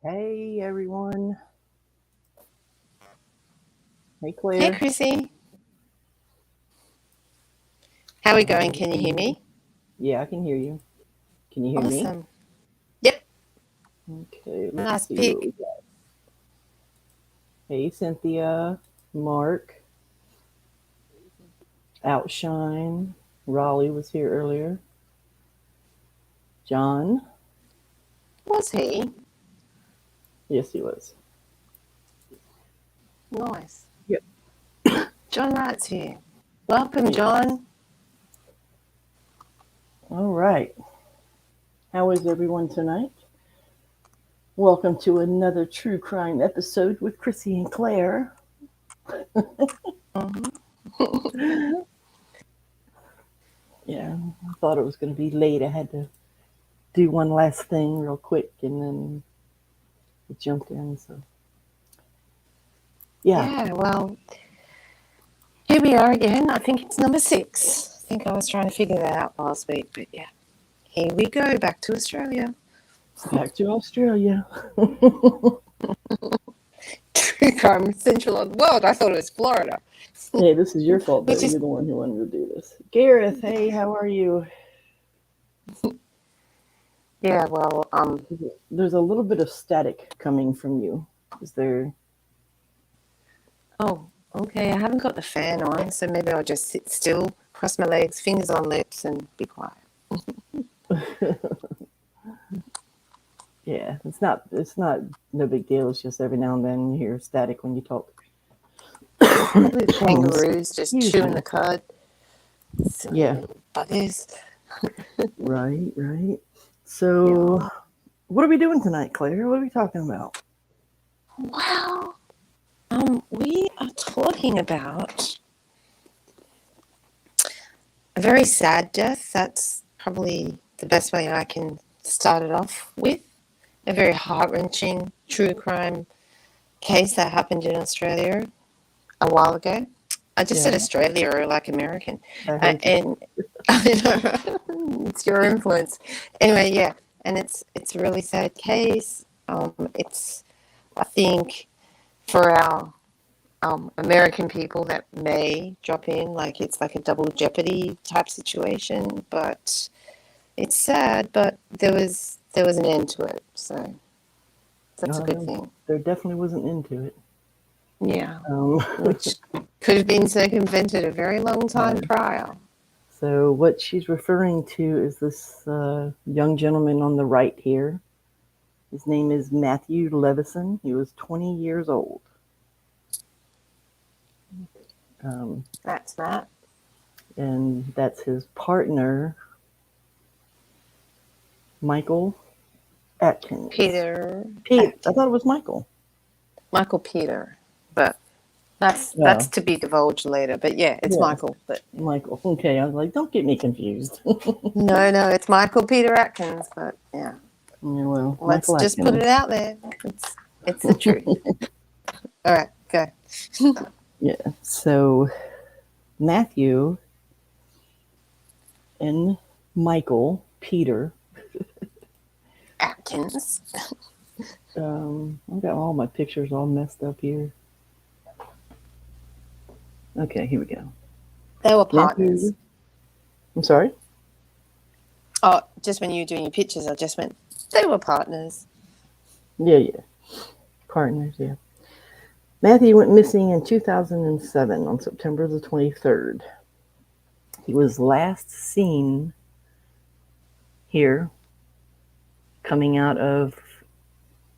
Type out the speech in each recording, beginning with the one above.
Hey everyone. Hey Hey, Claire. Chrissy. How are we going? Can you hear me? Yeah, I can hear you. Can you hear me? Awesome. Yep. Okay, let's Nice see what we pick. got. Hey Cynthia, Mark, Outshine, Raleigh was here earlier. John, Was he? yes he was. Nice. Yep. John Wright's here. Welcome, Yeah. John. All right. How is everyone tonight? Welcome to another true crime episode with Chrissy and Claire. Yeah, I thought it was going to be late. I had to do one last thing real quick and then we jumped in. So, yeah. Yeah, well, here we are again. I think it's number 6. I think I was trying to figure that out last week, but yeah. Here we go, back to Australia. Back to Australia. True crime central of the world. I thought it was Florida. Hey, this is your fault, though. Which is, You're the one who wanted to do this. Gareth, hey, how are you? yeah, well, There's a little bit of static coming from you. Is there? oh, okay. I haven't got the fan on, so maybe I'll just sit still, cross my legs, fingers on lips, and be quiet. Yeah, it's not. No big deal. It's just every now and then you hear static when you talk. Probably the kangaroos just Excuse chewing me. the cud. Silly Yeah. little buggers. Right. So, what are we doing tonight, Claire? What are we talking about? Well, we are talking about a very sad death. That's probably the best way I can start it off with. A very heart-wrenching true crime case that happened in Australia a while ago. I just said Yeah. Australia or like American. I heard you. And it's your influence. Anyway, yeah. And it's a really sad case. It's, I think, for our American people that may drop in, like it's like a double jeopardy type situation. But it's sad, but there was an end to it. So that's a good thing. There definitely wasn't into it. Yeah. Which could have been circumvented a very long time prior. So what she's referring to is this young gentleman on the right here. His name is Matthew Leveson. He was 20 years old. That's Matt. And that's his partner, Michael Atkins. Peter. I thought it was Michael. Michael Peter, but that's to be divulged later. But yeah, it's Michael. But Michael. Okay, I was like, don't get me confused. no, it's Michael Peter Atkins. But yeah, well, let's Michael just Atkins. put it out there. It's the truth. All right, go. Yeah. So Matthew and Michael Peter Atkins. I've got all my pictures all messed up here. Okay, here we go. They were partners. Matthew, I'm sorry? Oh, just when you were doing your pictures, I just went, they were partners. Yeah. Partners, yeah. Matthew went missing in 2007 on September the 23rd. He was last seen here coming out of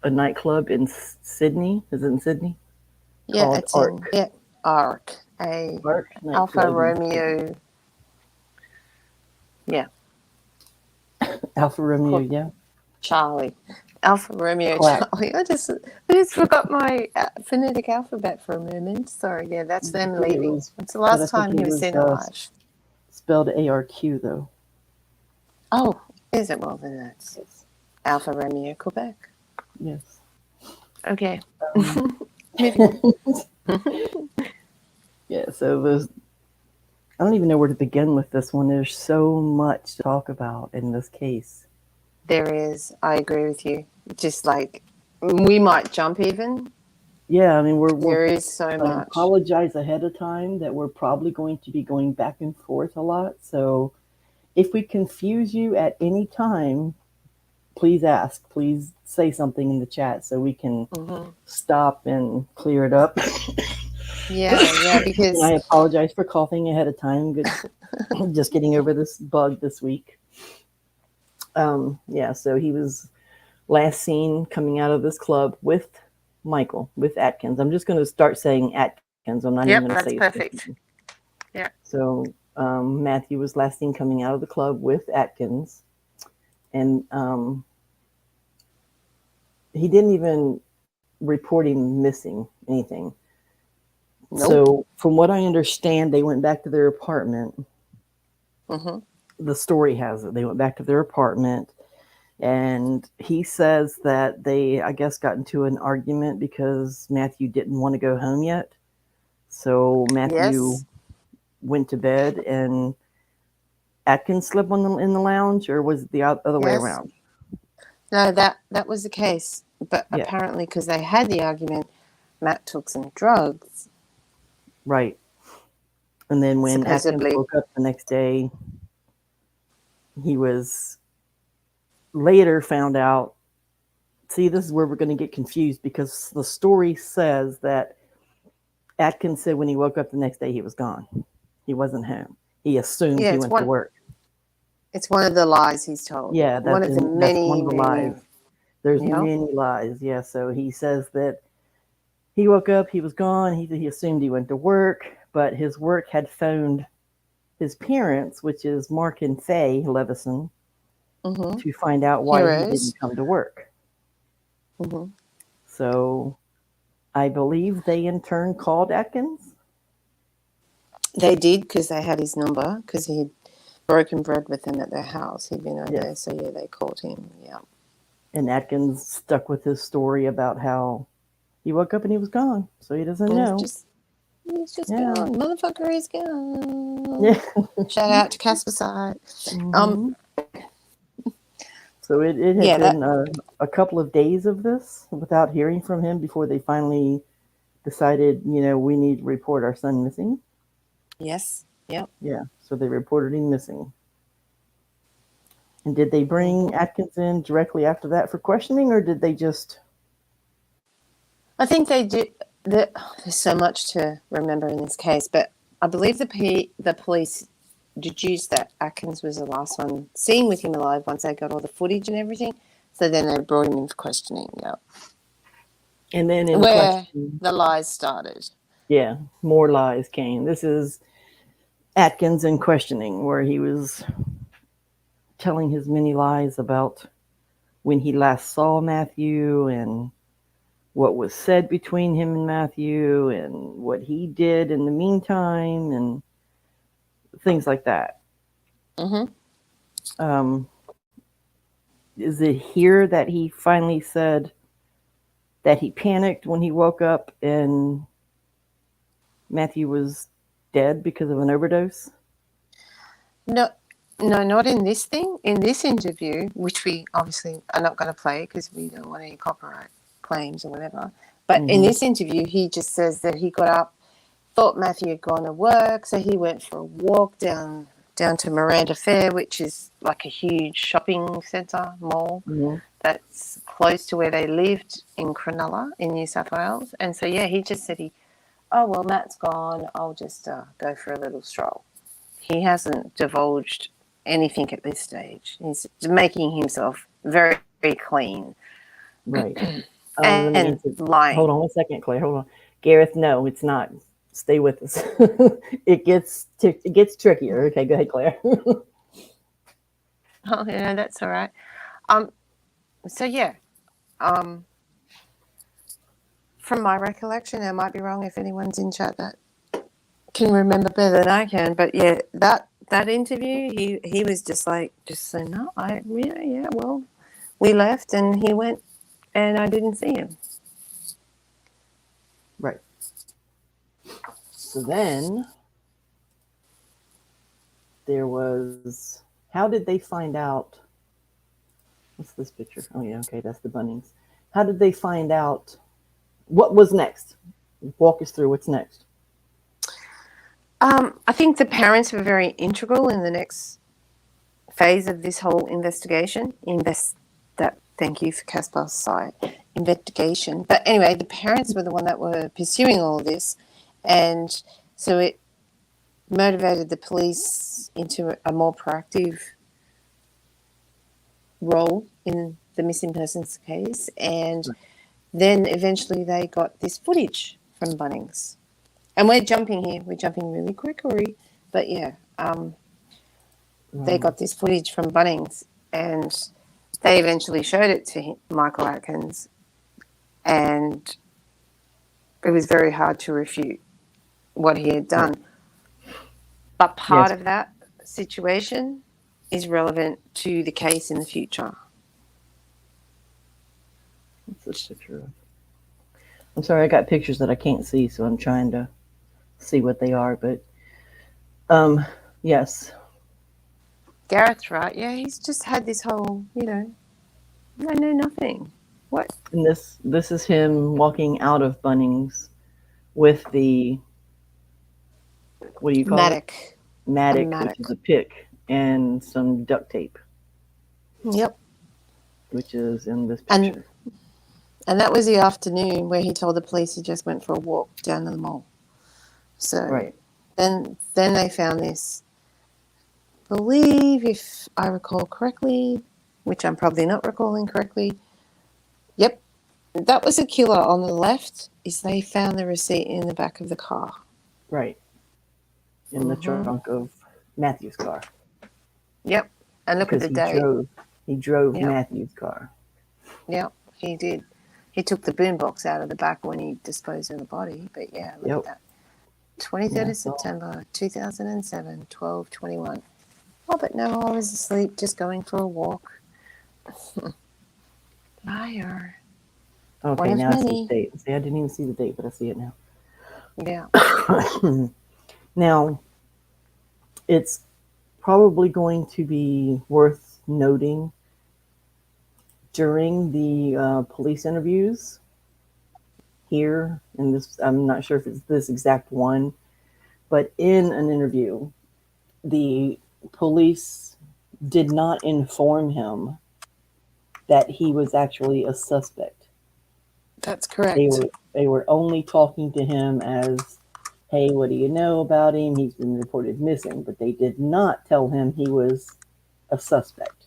a nightclub in Sydney. Is it in Sydney? Yeah, it's Arc. Arc. Arc Alpha Romeo. Yeah. Alpha Romeo, yeah. Charlie. Alpha Romeo Charlie. I just forgot my phonetic alphabet for a moment. Sorry, yeah, that's them leaving. It's the last time he was seen alive. Spelled ARQ though. Oh, is it? Well, then that's Alpha Romeo Quebec. Yes. Okay. Yeah, so I don't even know where to begin with this one. There's so much to talk about in this case. There is. I agree with you. Just like we might jump even. Yeah, I mean, we're There is so going to much. apologize ahead of time that we're probably going to be going back and forth a lot. So if we confuse you at any time, please ask. Please say something in the chat so we can Hmm. stop and clear it up. Yeah, And I because apologize for coughing ahead of time. Just getting over this bug this week. Yeah, so he was last seen coming out of this club with Michael, with Atkins. I'm just going to start saying Atkins. I'm not even going to yep, say his that's first name. perfect. Yeah. So Matthew was last seen coming out of the club with Atkins, and he didn't even report him missing anything. Nope. So from what I understand, they went back to their apartment. Hmm. The story has it. They went back to their apartment, and he says that they, I guess, got into an argument because Matthew didn't want to go home yet. So Matthew Yes. went to bed, and Atkins slept in the lounge, or was it the other way Yes. around? No, that was the case. But Yeah, apparently, because they had the argument, Matt took some drugs, right. And then when Atkins supposedly. woke up the next day, he was later found out. See, this is where we're going to get confused because the story says that Atkins said when he woke up the next day he was gone. He wasn't home. He assumed Yeah, he went to work. it's one of the lies he's told. Yeah, One of the that's one many, of the lies. many, There's you know. many lies. Yeah, so he says that he woke up, he was gone. He assumed he went to work, but his work had phoned his parents, which is Mark and Faye Leveson, Mm-hmm. to find out why he Heroes. didn't come to work. Mm-hmm. So I believe they in turn called Atkins. They did because they had his number because he had broken bread with them at their house. He'd been over Yes. there, so yeah, they called him. Yeah. And Atkins stuck with his story about how he woke up and he was gone. So he doesn't And know. he's just Yeah. gone. Motherfucker is gone. Yeah. Shout out to Casper Side. Um, Hmm. So it had yeah, been a couple of days of this without hearing from him before they finally decided, we need to report our son missing. yes, yep. Yeah. So they reported him missing. And did they bring Mm-hmm. Atkins in directly after that for questioning, or did they just? I think they do. There's so much to remember in this case, but I believe the police deduced that Atkins was the last one seen with him alive once they got all the footage and everything. So then they brought him in for questioning. Yeah, And then in where question, the lies started. yeah, more lies came. This is Atkins in questioning, where he was telling his many lies about when he last saw Matthew and what was said between him and Matthew and what he did in the meantime and things like that. Mm-hmm. Um, is it here that he finally said that he panicked when he woke up and Matthew was dead because of an overdose? No, no, not in this thing. In this interview, which we obviously are not going to play because we don't want any copyright claims or whatever. But in Mm-hmm. this interview, he just says that he got up, thought Matthew had gone to work, so he went for a walk down to Miranda Fair, which is like a huge shopping centre mall Mm-hmm. that's close to where they lived in Cronulla in New South Wales. And so yeah, he just said oh well, Matt's gone. I'll just go for a little stroll. He hasn't divulged anything at this stage. He's making himself very, very clean Right. Let me and answer. Hold lying. on 1 second, Claire. Hold on, Gareth. No, it's not. Stay with us. It gets trickier. Okay, go ahead, Claire. Oh, that's all right. Um, so yeah, um, from my recollection, I might be wrong if anyone's in chat that can remember better than I can. But yeah, that interview, he was just like, just so no, yeah, well, we left and he went and I didn't see him. Right. So then there was. How did they find out? What's this picture? Oh yeah, okay, that's the Bunnings. How did they find out? What was next? Walk us through what's next. I think the parents were very integral in the next phase of this whole investigation. Thank you for Caspar's side. Investigation. But anyway, the parents were the one that were pursuing all of this, and so it motivated the police into a more proactive role in the missing persons case, and then eventually they got this footage from Bunnings. And we're jumping here. We're jumping really quickly, but yeah, they got this footage from Bunnings, and they eventually showed it to Michael Atkins, and it was very hard to refute what he had done. But part of that situation is relevant to the case in the future. What's this picture of? I'm sorry, I got pictures that I can't see, so I'm trying to see what they are. But yes, Gareth's right. Yeah, he's just had this whole, I know nothing. What? and this is him walking out of Bunnings with the, what do you call it? Mattock, which is a pick, and some duct tape. Yep. Which is in this picture. And that was the afternoon where he told the police he just went for a walk down to the mall. So then they found this. I believe, if I recall correctly, which I'm probably not recalling correctly, yep, that was a killer on the left, is they found the receipt in the back of the car. Right. In the trunk of Matthew's car. Yep. And look at the date. He drove Matthew's car. Yep, he did. He took the boombox out of the back when he disposed of the body. But yeah, look at that. 23rd of September, 2007, 12:21. Oh, but no, I was asleep, just going for a walk. Liar. Okay, now I see the date. See, I didn't even see the date, but I see it now. Yeah. Now, it's probably going to be worth noting during the police interviews here in this, I'm not sure if it's this exact one, but in an interview, the police did not inform him that he was actually a suspect. That's correct. They were only talking to him as, hey, what do you know about him? He's been reported missing, but they did not tell him he was a suspect.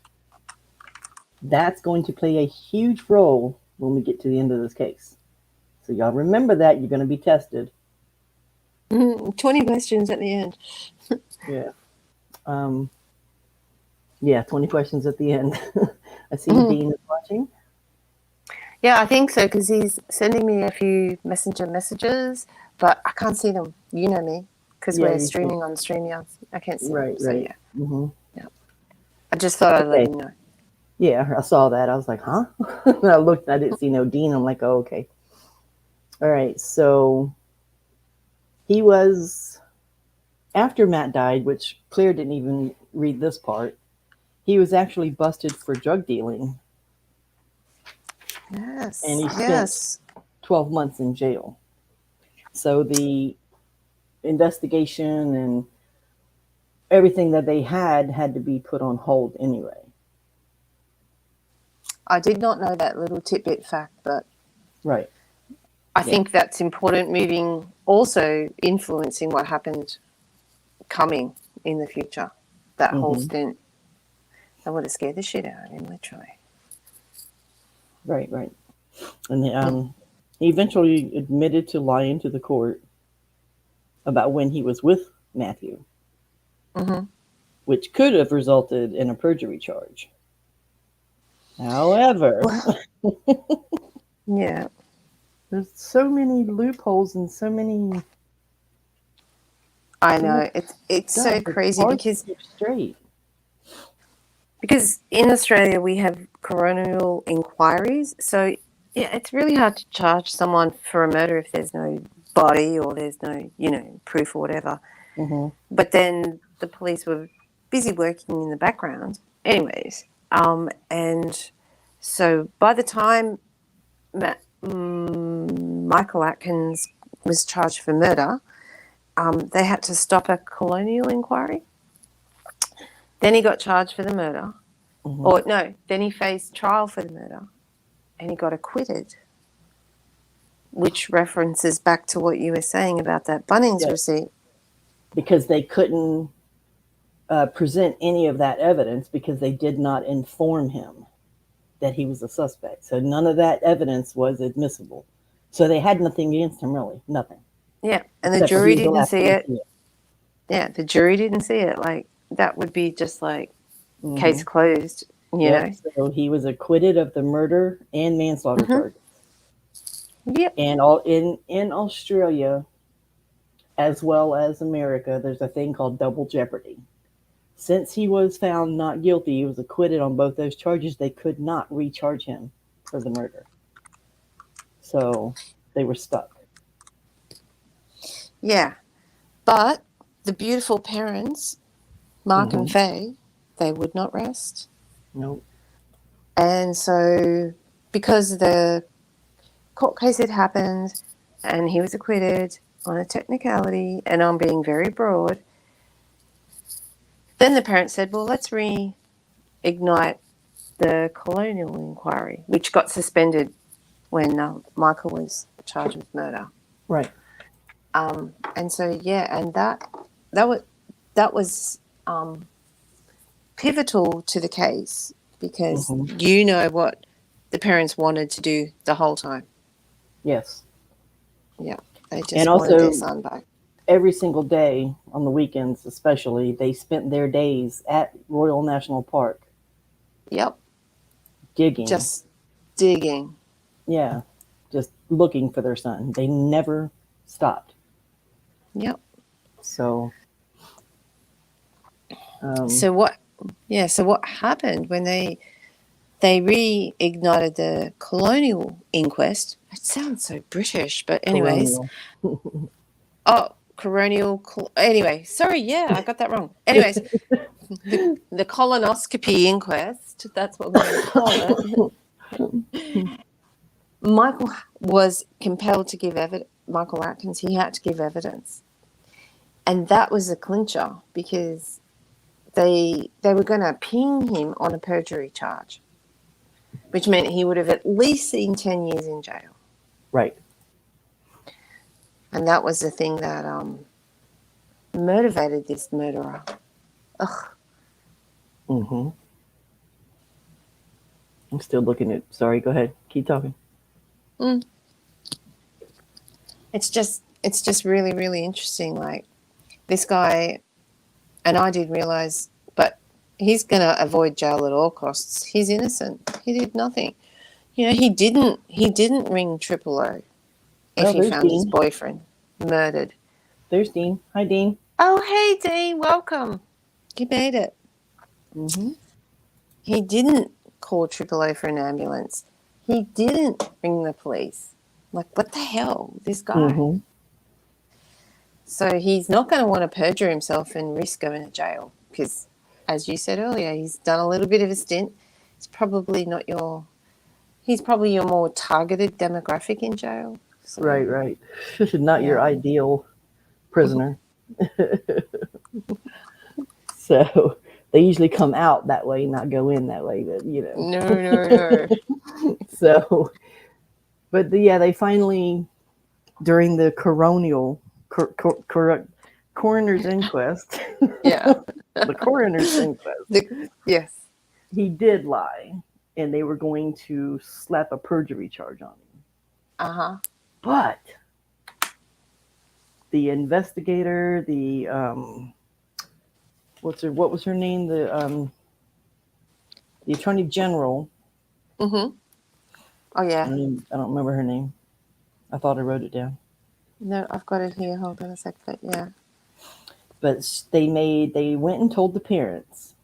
That's going to play a huge role when we get to the end of this case. So y'all remember that. You're going to be tested. 20 questions at the end. Yeah. 20 questions at the end. I see Dean is watching. Yeah, I think so, because he's sending me a few messenger messages, but I can't see them. You know me, because we're streaming on StreamYard. I can't see them. So, yeah. Mm-hmm. Yeah. I just thought I'd let you know. Yeah, I saw that. I was like, huh? I looked, I didn't see no Dean. I'm like, oh, okay. All right, so he was, after Matt died, which Claire didn't even read this part, he was actually busted for drug dealing. Yes. And he spent 12 months in jail. So the investigation and everything that they had to be put on hold anyway. I did not know that little tidbit fact, but right. I think that's important, also influencing what happened coming in the future. That whole stint. That would have scared the shit out of him, literally. Right. And he eventually admitted to lying to the court about when he was with Matthew, which could have resulted in a perjury charge. However, yeah, there's so many loopholes and so many. I know it's so crazy because in Australia we have coronial inquiries, so yeah, it's really hard to charge someone for a murder if there's no body or there's no proof or whatever. But then the police were busy working in the background, anyways. And so by the time Michael Atkins was charged for murder, they had to stop a colonial inquiry. Then he got charged for the murder. Mhm. Or no, then he faced trial for the murder and he got acquitted, which references back to what you were saying about that Bunnings receipt. Because they couldn't present any of that evidence because they did not inform him that he was a suspect. So none of that evidence was admissible. So they had nothing against him, really. Nothing. Yeah, and the jury didn't see it. See it. Yeah, the jury didn't see it. Like, that would be just like case closed, you know? So he was acquitted of the murder and manslaughter charges. Yep. And all in Australia, as well as America, there's a thing called double jeopardy. Since he was found not guilty, he was acquitted on both those charges, they could not recharge him for the murder. So they were stuck. Yeah. But the beautiful parents, Mark and Faye, they would not rest. Nope. And so, because the court case had happened and he was acquitted on a technicality, and I'm being very broad, then the parents said, well, let's reignite the colonial inquiry, which got suspended when Michael was charged with murder. Right. And so, yeah, and that was pivotal to the case, because you know what the parents wanted to do the whole time. Yes. Yeah, they just wanted their son back. Every single day, on the weekends especially, they spent their days at Royal National Park. Yep. Digging. Just digging. Yeah. Just looking for their son. They never stopped. Yep. So. So what happened when they reignited the colonial inquest? It sounds so British, but anyways. Anyway, sorry, yeah, I got that wrong. Anyways, the colonoscopy inquest, that's what we're going to call it. Michael was compelled to give evidence. Michael Atkins, he had to give evidence. And that was a clincher, because they were going to ping him on a perjury charge, which meant he would have at least seen 10 years in jail. Right. And that was the thing that motivated this murderer. Ugh. I'm still looking at. Sorry, go ahead. Keep talking. It's just really, really interesting. Like, this guy, and I did realize, but he's going to avoid jail at all costs. He's innocent. He did nothing. You know, he didn't ring 000 if he found his boyfriend murdered. There's Dean. Hi, Dean. Oh, hey, Dean. Welcome. You made it. He didn't call 000 for an ambulance. He didn't ring the police. Like, what the hell, this guy? So he's not going to want to perjure himself and risk going to jail, because, as you said earlier, he's done a little bit of a stint. He's probably your more targeted demographic in jail. So. Right. Not your ideal prisoner. So they usually come out that way, not go in that way. But No. So, but they finally, during the coroner's inquest. The coroner's inquest. Yes. He did lie, and they were going to slap a perjury charge on him. But the investigator, what was her name? The attorney general. Oh yeah. I don't remember her name. I thought I wrote it down. No, I've got it here. Hold on a sec. But yeah. But they went and told the parents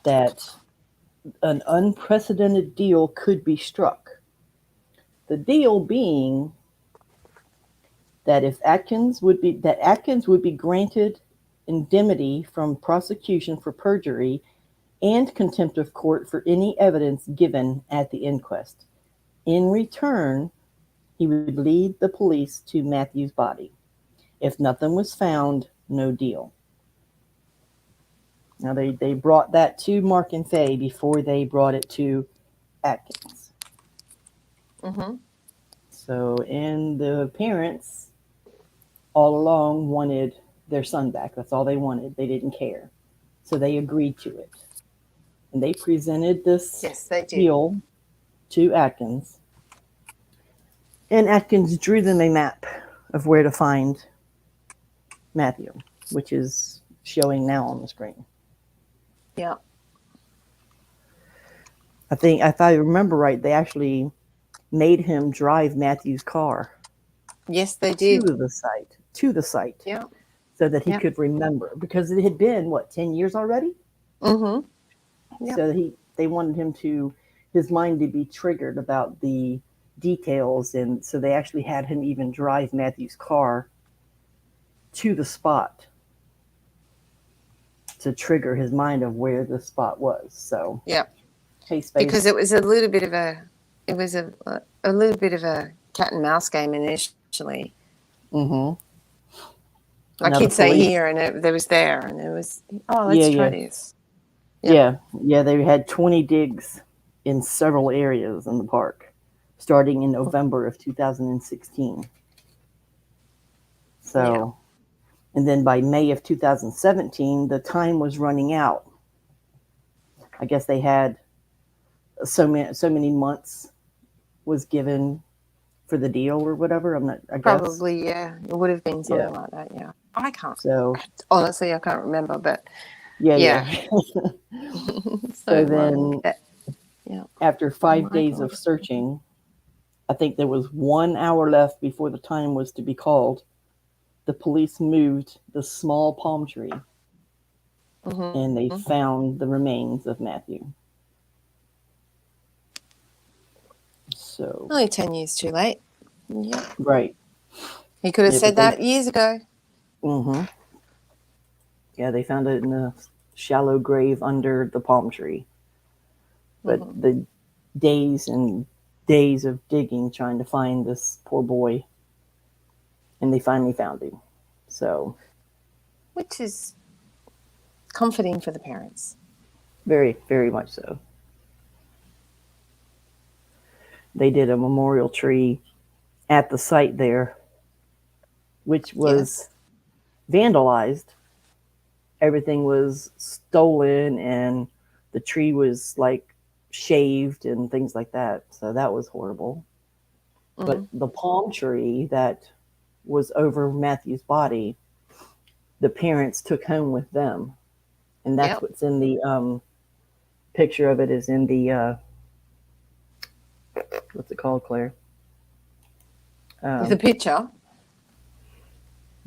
that an unprecedented deal could be struck. The deal being that Atkins would be granted indemnity from prosecution for perjury and contempt of court for any evidence given at the inquest. In return, he would lead the police to Matthew's body. If nothing was found, no deal. Now, they brought that to Mark and Faye before they brought it to Atkins. Mm-hmm. So, and the parents all along wanted their son back. That's all they wanted. They didn't care. So they agreed to it. And they presented this Yes, they did. deal to Atkins. And Atkins drew them a map of where to find Matthew, which is showing now on the screen. Yeah. I think, if I remember right, they actually made him drive Matthew's car. Yes, they did. To the site. Yeah. So that he Yep. could remember. Because it had been, 10 years already? Mm-hmm. Yep. So they wanted him to, his mind to be triggered about the details. And so they actually had him even drive Matthew's car to the spot to trigger his mind of where the spot was. So yeah, case-based. because it was a little bit of a cat and mouse game initially. Mm-hmm. Like he'd say here, and there was there, and there was. Oh, let's try this. Yep. Yeah. They had 20 digs in several areas in the park, starting in November of 2016. So, and then by May of 2017, the time was running out. I guess they had so many months was given for the deal or whatever. I guess. Probably, yeah. It would have been something like that, yeah. I can't. So honestly, I can't remember, but yeah. So then, after 5 days of searching, I think there was 1 hour left before the time was to be called. The police moved the small palm tree, and they found the remains of Matthew. So only 10 years too late. Yeah. Right. He could have said that years ago. Mm-hmm. Yeah, they found it in a shallow grave under the palm tree. But the days and days of digging trying to find this poor boy, and they finally found him. So, which is comforting for the parents. Very, very much so. They did a memorial tree at the site there, which was vandalized. Everything was stolen, and the tree was shaved and things like that. So that was horrible. But the palm tree that was over Matthew's body, the parents took home with them. And that's what's in the picture of it is in the, what's it called, Claire? The picture?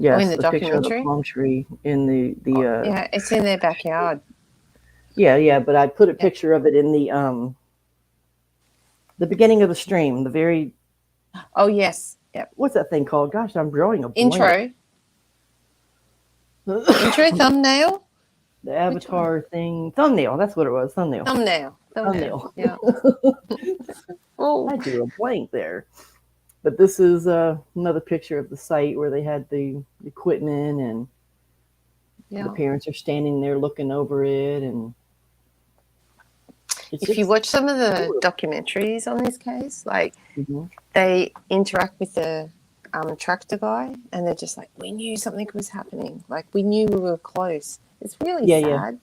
Yes, in the picture of the palm tree in the yeah, it's in their backyard. Yeah, but I put a picture of it in the beginning of the stream, the very. Oh yes, yep. What's that thing called? Gosh, I'm drawing a blank. Intro thumbnail. The avatar thing, thumbnail. That's what it was. Thumbnail. Yeah. I drew a blank there. But this is another picture of the site where they had the equipment, and the parents are standing there looking over it. And if you watch some of the documentaries on this case, they interact with the tractor guy, and they're just like, we knew something was happening. We knew we were close. It's really sad.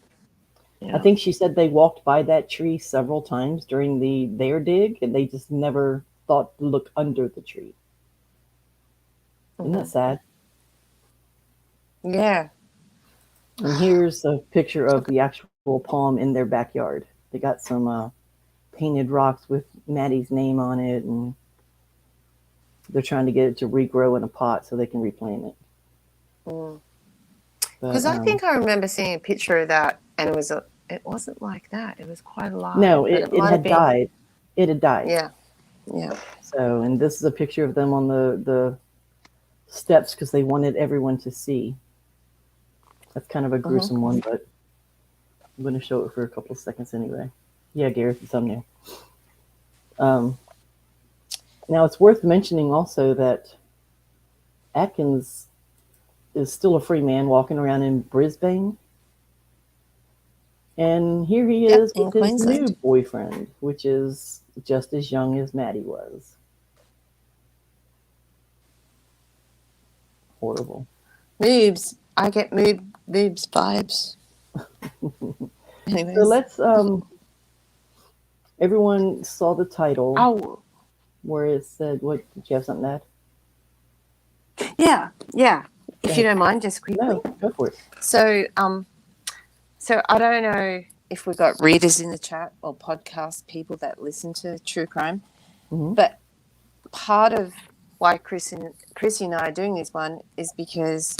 Yeah. I think she said they walked by that tree several times during their dig, and they just never thought to look under the tree. Isn't that sad? Yeah. And here's a picture of the actual palm in their backyard. They got some painted rocks with Maddie's name on it, and they're trying to get it to regrow in a pot so they can replant it. Because I think I remember seeing a picture of that, and it wasn't like that. It was quite alive. No, it had died. It had died. Yeah. So, and this is a picture of them on the steps because they wanted everyone to see. That's kind of a gruesome one, but I'm going to show it for a couple of seconds anyway. Yeah, Gareth, the thumbnail. Now, it's worth mentioning also that Atkins is still a free man walking around in Brisbane. And here he Yep, is in with his new Queensland. boyfriend, which is just as young as Maddie was. Horrible. Moobs. I get moobs vibes. So Anyways. let's everyone saw the title Oh, where it said, what, did you have something to add? yeah. Go If you ahead. don't mind, just quickly. No, go for it. So I don't know if we've got readers in the chat or podcast people that listen to true crime, Mm-hmm. but part of why Chrissy and I are doing this one is because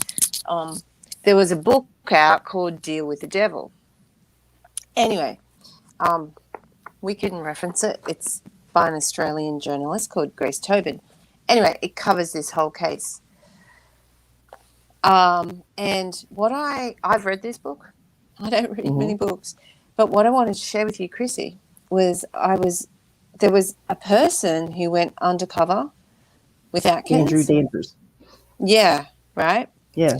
there was a book out called Deal with the Devil. Anyway, we can reference it. It's by an Australian journalist called Grace Tobin. Anyway, it covers this whole case. And what I've read this book. I don't read many books, but what I wanted to share with you, Chrissy, was there was a person who went undercover with Andrew Atkins. Danvers. Yeah, right. Yeah,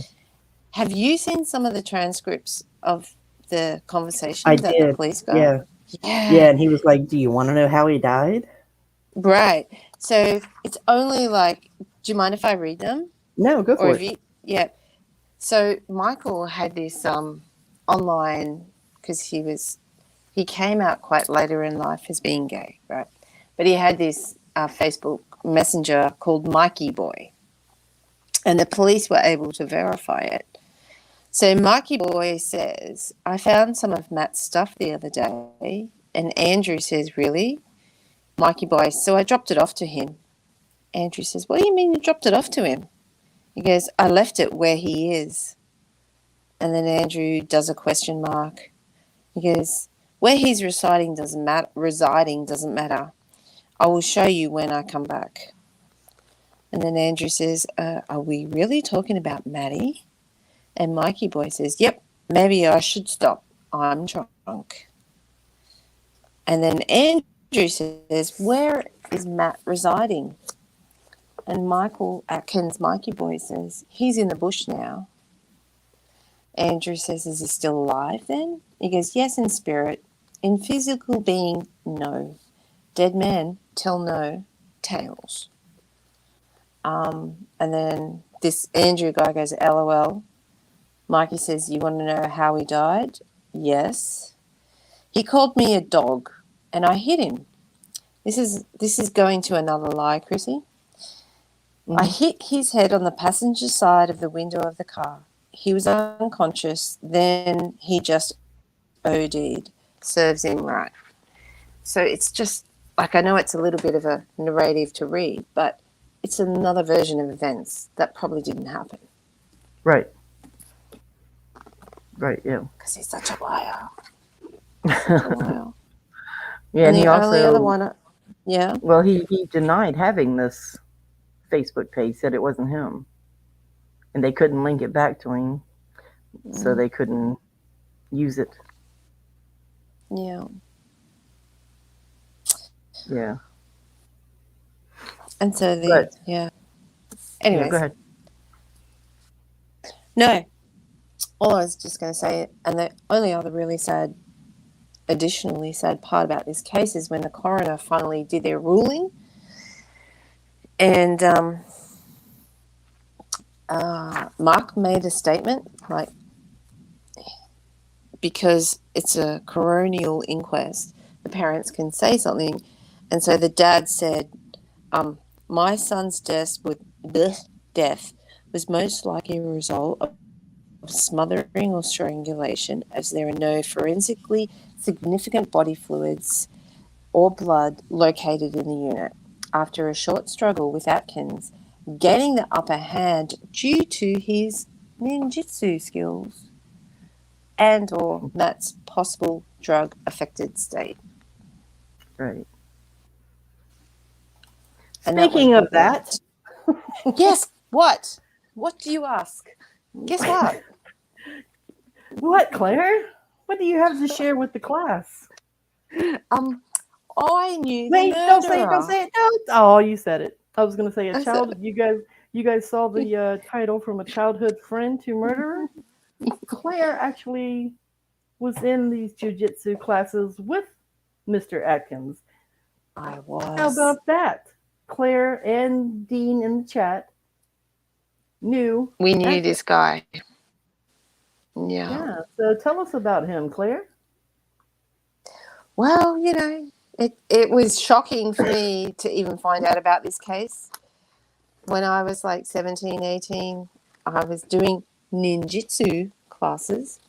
Have you seen some of the transcripts of the conversation I that the did. police got? Yeah. Yeah. And he was like, "Do you want to know how he died?" Right. So it's only like, do you mind if I read them? no, go for Or it. if you, yeah. So Michael had this online, because he came out quite later in life as being gay, right? But he had this Facebook messenger called Mikey Boy, and the police were able to verify it. So Mikey Boy says, I found some of Matt's stuff the other day, and Andrew says, really? Mikey Boy, so I dropped it off to him. Andrew says, what do you mean you dropped it off to him? He goes, I left it where he is. And then Andrew does a question mark. He goes, where he's residing doesn't matter. I will show you when I come back. And then Andrew says, are we really talking about Maddie? And Mikey Boy says, yep, maybe I should stop. I'm drunk. And then Andrew says, where is Matt residing? And Michael Atkins, Mikey Boy, says, he's in the bush now. Andrew says, is he still alive then? He goes, yes, in spirit. In physical being, no. Dead men tell no tales. And then this Andrew guy goes, LOL. Mikey says, you want to know how he died? Yes. He called me a dog and I hit him. This is going to another lie, Chrissy. I hit his head on the passenger side of the window of the car. He was unconscious. Then he just OD'd. Serves him right. So it's just, like, I know it's a little bit of a narrative to read, but it's another version of events that probably didn't happen. Right. Right, yeah. Because he's such a liar. Yeah, and he also, only other one, yeah. well, he denied having this Facebook page, said it wasn't him. And they couldn't link it back to him, so they couldn't use it. Yeah. Yeah. And so yeah. Anyways. Yeah, go ahead. No. All I was just going to say, and the only other really additionally sad part about this case is when the coroner finally did their ruling, and Mark made a statement, like, because it's a coronial inquest, the parents can say something, and so the dad said, my son's death was most likely a result of smothering or strangulation, as there are no forensically significant body fluids or blood located in the unit. After a short struggle with Atkins gaining the upper hand due to his ninjutsu skills and or Matt's possible drug-affected state. Right. And Speaking of that. Yes, what? What do you ask? Guess what? What, Claire? What do you have to share with the class? I knew the Wait, don't say it. Don't murderer. say it. No. Oh, you said it. I was gonna say a I child. said, You guys saw the title from a childhood friend to murderer. Claire actually was in these jujitsu classes with Mr. Atkins. I How was. about that? Claire and Dean in the chat knew. We knew Atkins. this guy. Yeah. Yeah. So tell us about him, Claire. Well, it was shocking for me to even find out about this case. When I was like 17, 18, I was doing ninjutsu classes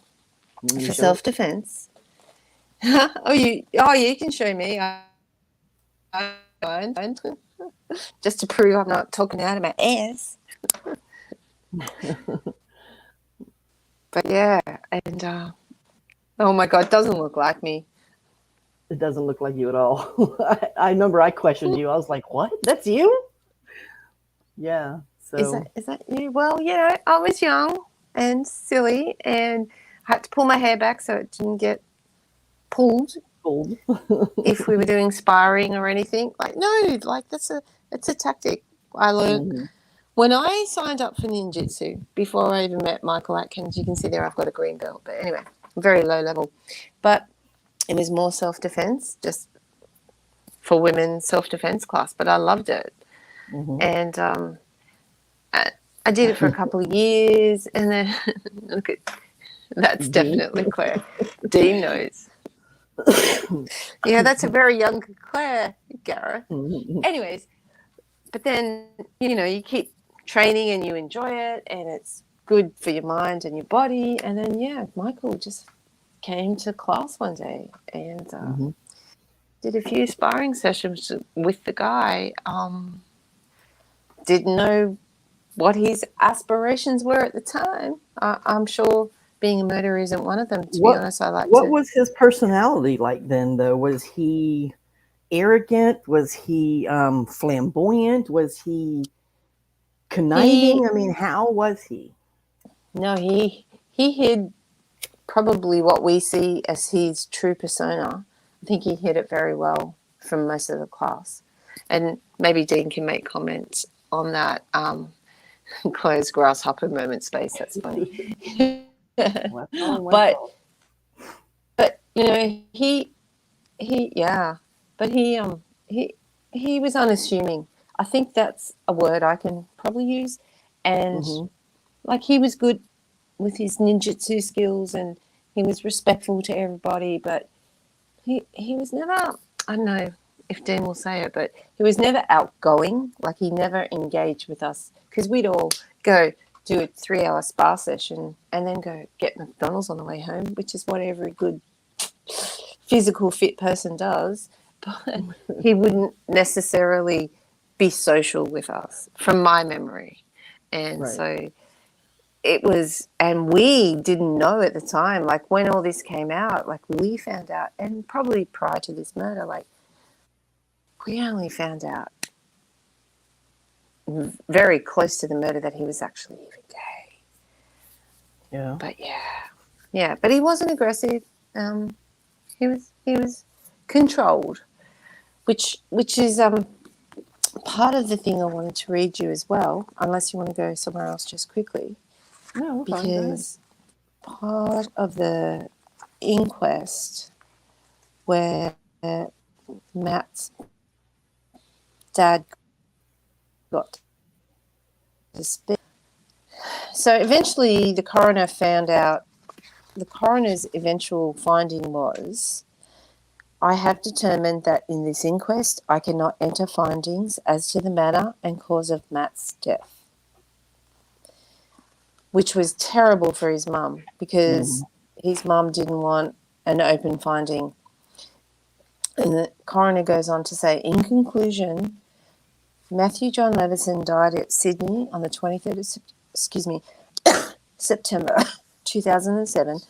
for self-defense. You can show me. I don't. Just to prove I'm not talking out of my ass. But yeah, and oh my God, doesn't look like me. It doesn't look like you at all. I remember I questioned you. I was like, "What? That's you?" Yeah. So Is that you? Well, I was young and silly, and I had to pull my hair back so it didn't get pulled old. if we were doing sparring or anything. Like, no, like it's a tactic I learned when I signed up for ninjutsu before I even met Michael Atkins. You can see there I've got a green belt, but anyway, very low level. But it was more self-defense, just for women self-defense class, but I loved it. And I did it for a couple of years, and then look at that's definitely Claire. Dean knows. Yeah, that's a very young Claire, Gareth. Anyways, but then you keep training and you enjoy it, and it's good for your mind and your body. And then Michael just came to class one day and did a few sparring sessions with the guy. Didn't know what his aspirations were at the time. I'm sure being a murderer isn't one of them, to be honest. What was his personality like then, though? Was he arrogant? Was he flamboyant? Was he conniving? I mean, how was he? No, he hid probably what we see as his true persona. I think he hid it very well from most of the class. And maybe Dean can make comments on that. Claire's grasshopper moment space. That's funny. But he was unassuming. I think that's a word I can probably use. And like, he was good with his ninjutsu skills, and he was respectful to everybody, but he was never, I don't know if Dean will say it, but he was never outgoing. Like, he never engaged with us, because we'd all go do a 3-hour spa session and then go get McDonald's on the way home, which is what every good physical fit person does. But he wouldn't necessarily be social with us, from my memory. And so it was, and we didn't know at the time, like, when all this came out, like, we found out, and probably prior to this murder, like, we only found out very close to the murder that he was actually even gay. Yeah. But but he wasn't aggressive. He was controlled, which is part of the thing I wanted to read you as well, unless you want to go somewhere else just quickly. No, because part of the inquest where Matt's dad got to speak. So eventually the coroner's eventual finding was, I have determined that in this inquest I cannot enter findings as to the manner and cause of Matt's death, which was terrible for his mum, because his mum didn't want an open finding. And the coroner goes on to say, in conclusion, Matthew John Leveson died at Sydney on the 23rd of September 2007.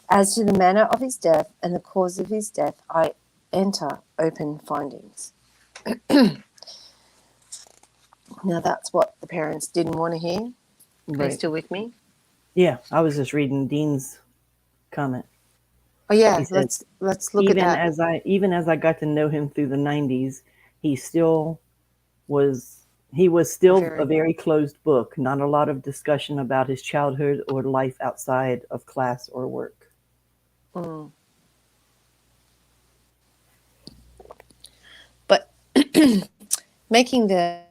As to the manner of his death and the cause of his death, I enter open findings. Now, that's what the parents didn't want to hear. Are you still with me? Yeah, I was just reading Dean's comment. Oh yeah, He said, let's look at that. even as I got to know him through the 90s, he still was still a Very. very closed book. Not a lot of discussion about his childhood or life outside of class or work. Mm. But making the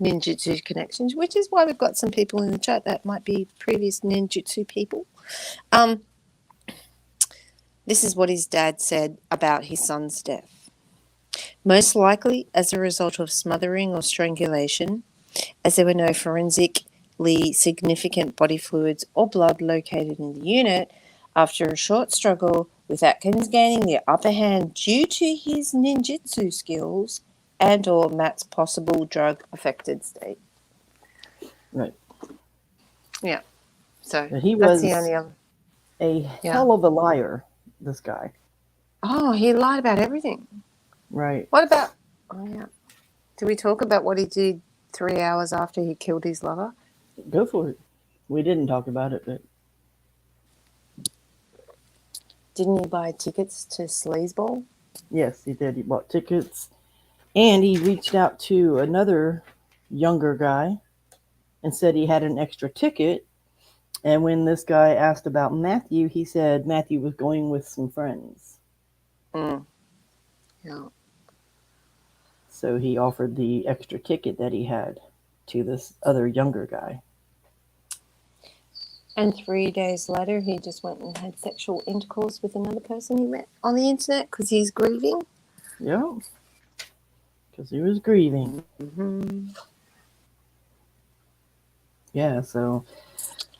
ninjutsu connections, which is why we've got some people in the chat that might be previous ninjutsu people. This is what his dad said about his son's death. Most likely as a result of smothering or strangulation, as there were no forensically significant body fluids or blood located in the unit, after a short struggle with Atkins gaining the upper hand due to his ninjutsu skills and or Matt's possible drug-affected state. Right. Yeah. So But he that's the was only other. a Yeah. hell of a liar, this guy. Oh, he lied about everything. Right. What about... Oh, yeah. Did we talk about what he did 3 hours after he killed his lover? Go for it. We didn't talk about it, but Didn't he buy tickets to Sleazeball? yes, he did. He bought tickets and he reached out to another younger guy and said he had an extra ticket. And when this guy asked about Matthew, he said Matthew was going with some friends. Mm. Yeah. So he offered the extra ticket that he had to this other younger guy. And 3 days later, he just went and had sexual intercourse with another person he met on the internet because he's grieving. Yeah. Because he was grieving. Mm-hmm. Yeah, so.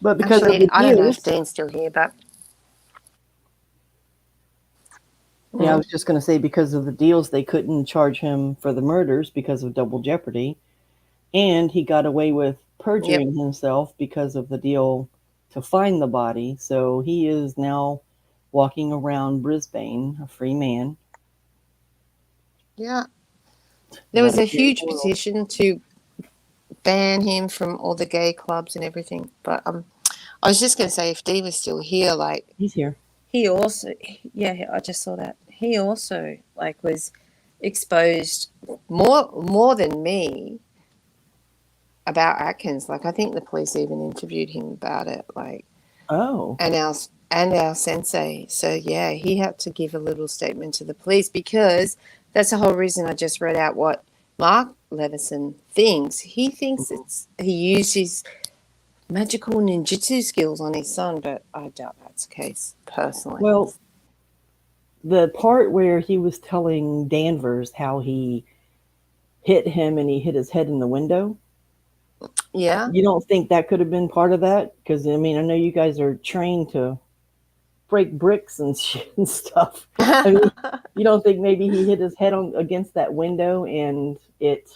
But because Actually, of the I don't know deals. if Dean's still here, but. Yeah, I was just going to say because of the deals, they couldn't charge him for the murders because of double jeopardy. And he got away with perjuring himself because of the deal to find the body. So he is now walking around Brisbane, a free man. Yeah. There was a huge world. petition to ban him from all the gay clubs and everything. But I was just going to say, if Dee was still here, like, He's here. he also, yeah, I just saw that. He also, like, was exposed more than me about Atkins. Like, I think the police even interviewed him about it. Like, Oh. and our sensei. So yeah, he had to give a little statement to the police because that's the whole reason I just read out what Mark Leveson thinks. He thinks he used his magical ninjutsu skills on his son, but I doubt that's the case personally. Well, the part where he was telling Danvers how he hit him and he hit his head in the window. Yeah. You don't think that could have been part of that? Because, I mean, I know you guys are trained to break bricks and shit and stuff. I mean, you don't think maybe he hit his head against that window and it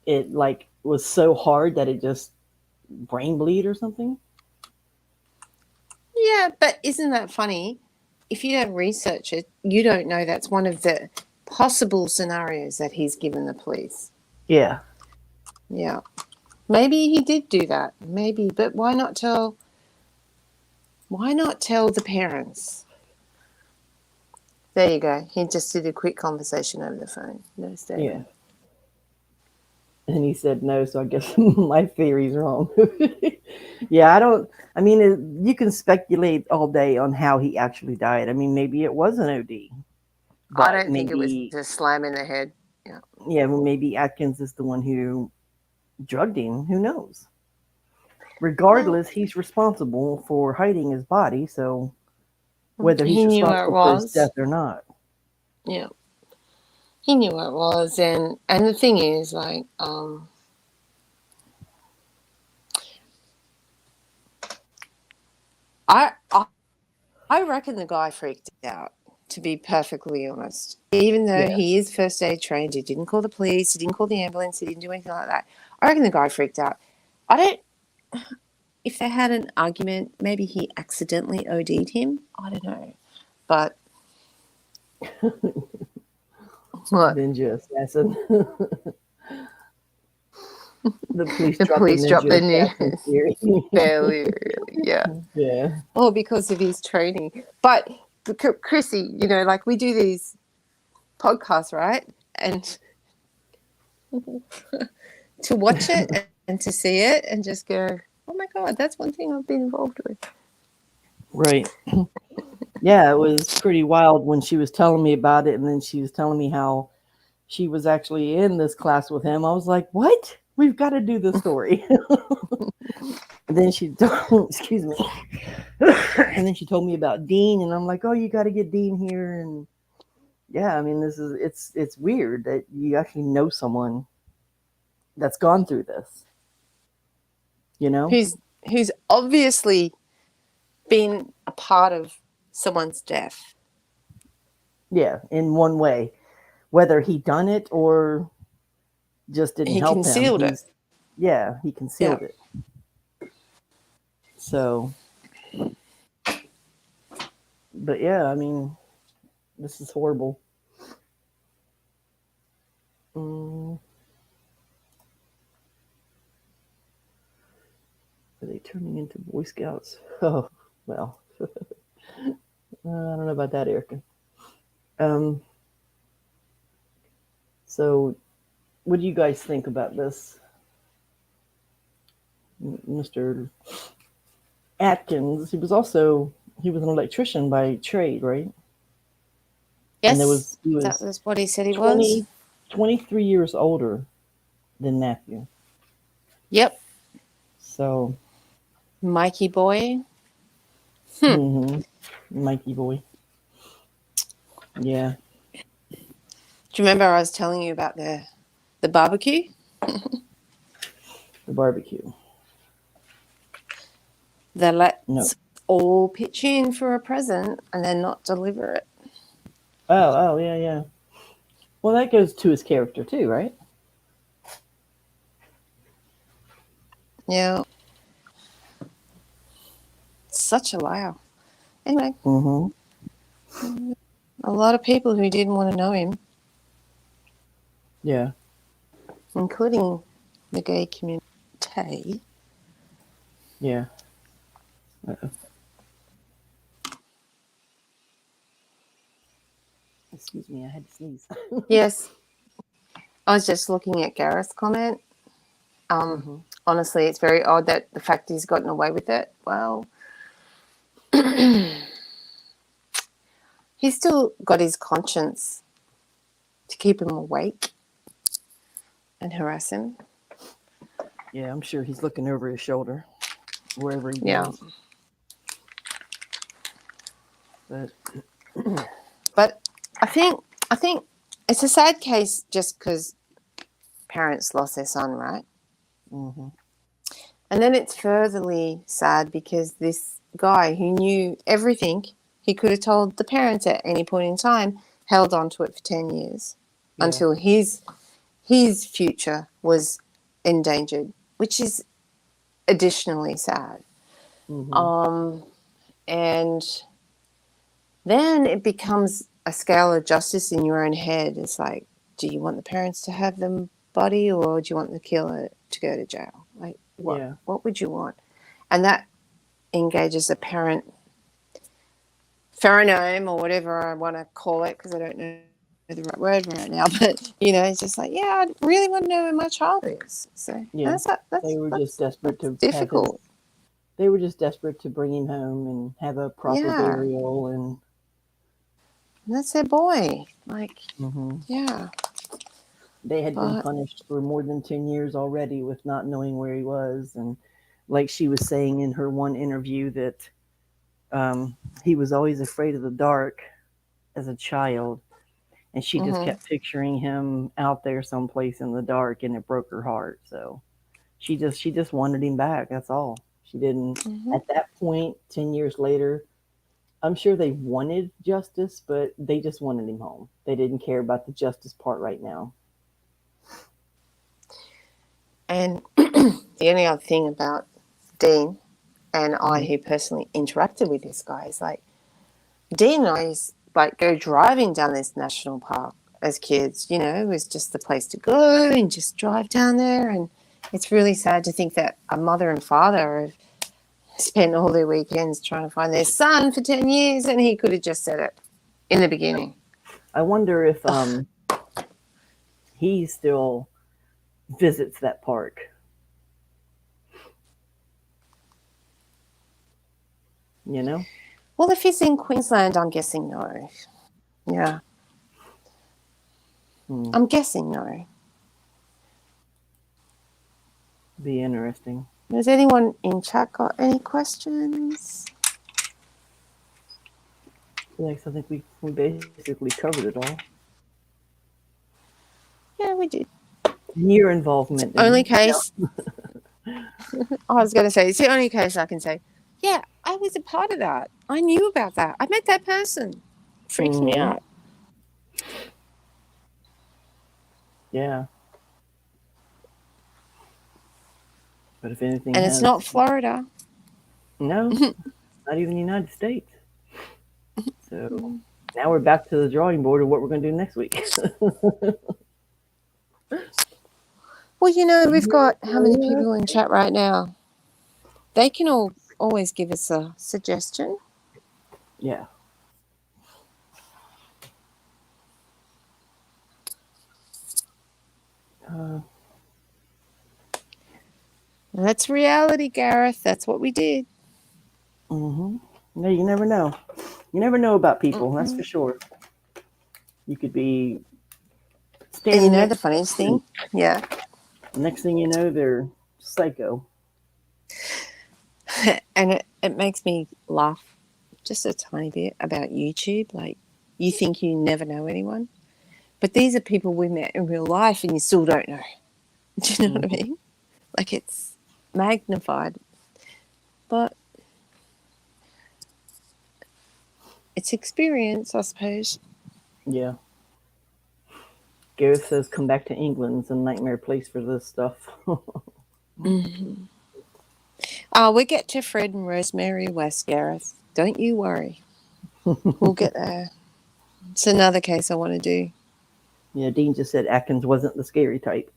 like was so hard that it just brain bleed or something? Yeah, but isn't that funny? If you don't research it, you don't know that's one of the possible scenarios that he's given the police. Yeah. Yeah. Maybe he did do that. Maybe, but why not tell the parents? There you go. He just did a quick conversation over the phone. No statement. Yeah. And he said no, so I guess my theory's wrong. Yeah, I mean, you can speculate all day on how he actually died. I mean, maybe it was an OD. I don't think it was just slam in the head. Yeah. Yeah, well, maybe Atkins is the one who drugged him. Who knows? Regardless, he's responsible for hiding his body, so whether he's He knew where it responsible for his was. death or not. Yeah. He knew what it was, and the thing is, like, I reckon the guy freaked out, to be perfectly honest. Even though he is first aid trained, he didn't call the police, he didn't call the ambulance, he didn't do anything like that. I reckon the guy freaked out. If they had an argument, maybe he accidentally OD'd him. I don't know. But what? Ninja assassin. The police The dropped police the dropped the Ninja Assassin news. theory. Fairly, yeah. Yeah. All because of his training. But Chrissy, you know, like we do these podcasts, right? And to watch it and to see it and just go, oh my God, that's one thing I've been involved with. Right. Yeah, it was pretty wild when she was telling me about it, and then she was telling me how she was actually in this class with him. I was like, what? We've got to do this story. And then she told, excuse me. And then she told me about Dean, and I'm like, oh, you got to get Dean here. And yeah, I mean, it's weird that you actually know someone that's gone through this. You know? Who's obviously been a part of someone's death. Yeah, in one way, whether he done it or just didn't He help him. concealed it. He concealed it. So, but yeah, I mean, this is horrible. Are they turning into Boy Scouts? Oh, well. I don't know about that, Erica. So, what do you guys think about this? Mr. Atkins, he was an electrician by trade, right? Yes, and he was that was what he said he 20, was. 23 years older than Matthew. Yep. So, Mikey boy. Mikey boy. Yeah. Do you remember I was telling you about the barbecue? The barbecue. They let all pitch in for a present and then not deliver it. Oh, yeah. Well, that goes to his character too, right? Yeah. Such a liar. Anyway. A lot of people who didn't want to know him. Yeah. Including the gay community. Yeah. Excuse me, I had to sneeze. Yes. I was just looking at Gareth's comment. Honestly, it's very odd that the fact he's gotten away with it. Well, he's still got his conscience to keep him awake and harass him. Yeah, I'm sure he's looking over his shoulder wherever he goes. But I think it's a sad case just because parents lost their son, right? And then it's furtherly sad because this guy who knew everything he could have told the parents at any point in time held on to it for 10 years until his future was endangered, which is additionally sad. And then it becomes a scale of justice in your own head. It's like, do you want the parents to have them body or do you want the killer to go to jail? Like, what would you want? And that engages a parent pheromone or whatever I want to call it, because I don't know the right word right now. But, you know, it's just like, yeah, I really want to know where my child is. So that's they were just desperate to difficult. They were just desperate to bring him home and have a proper burial, and that's their boy. Like, they had been punished for more than 10 years already with not knowing where he was. And like she was saying in her one interview that he was always afraid of the dark as a child, and she just kept picturing him out there someplace in the dark, and it broke her heart. So she just wanted him back. That's all. She didn't at that point. 10 years later, I'm sure they wanted justice, but they just wanted him home. They didn't care about the justice part right now. And the only other thing about Dean and I, who personally interacted with this guy, is like, Dean and I used like go driving down this national park as kids. You know, it was just the place to go and just drive down there. And It's really sad to think that a mother and father have spent all their weekends trying to find their son for 10 years, and he could have just said it in the beginning. I wonder if he still visits that park. You know? Well, if he's in Queensland, I'm guessing no. Yeah. I'm guessing no. Be interesting. Has anyone in chat got any questions? Yes, I think we basically covered it all. Yeah, we did. Your involvement. Only case. I was going to say, it's the only case I can say, yeah, I was a part of that. I knew about that. I met that person. Freaks me out. Yeah. But if anything And it's not Florida. No, not even the United States. So now we're back to the drawing board of what we're going to do next week. Well, you know, we've got how many people in chat right now? They can always give us a suggestion. Yeah. That's reality, Gareth. That's what we did. No, you never know. You never know about people, that's for sure. You could be standing. And you know the funniest thing? Yeah. Next thing you know, they're psycho. And it makes me laugh just a tiny bit about YouTube. Like, you think you never know anyone, but these are people we met in real life and you still don't know. Do you know what I mean? Like, it's magnified. But it's experience, I suppose. Yeah. Gareth says, come back to England. It's a nightmare place for this stuff. We'll get to Fred and Rosemary West, Gareth. Don't you worry. We'll get there. It's another case I want to do. Yeah, Dean just said Atkins wasn't the scary type.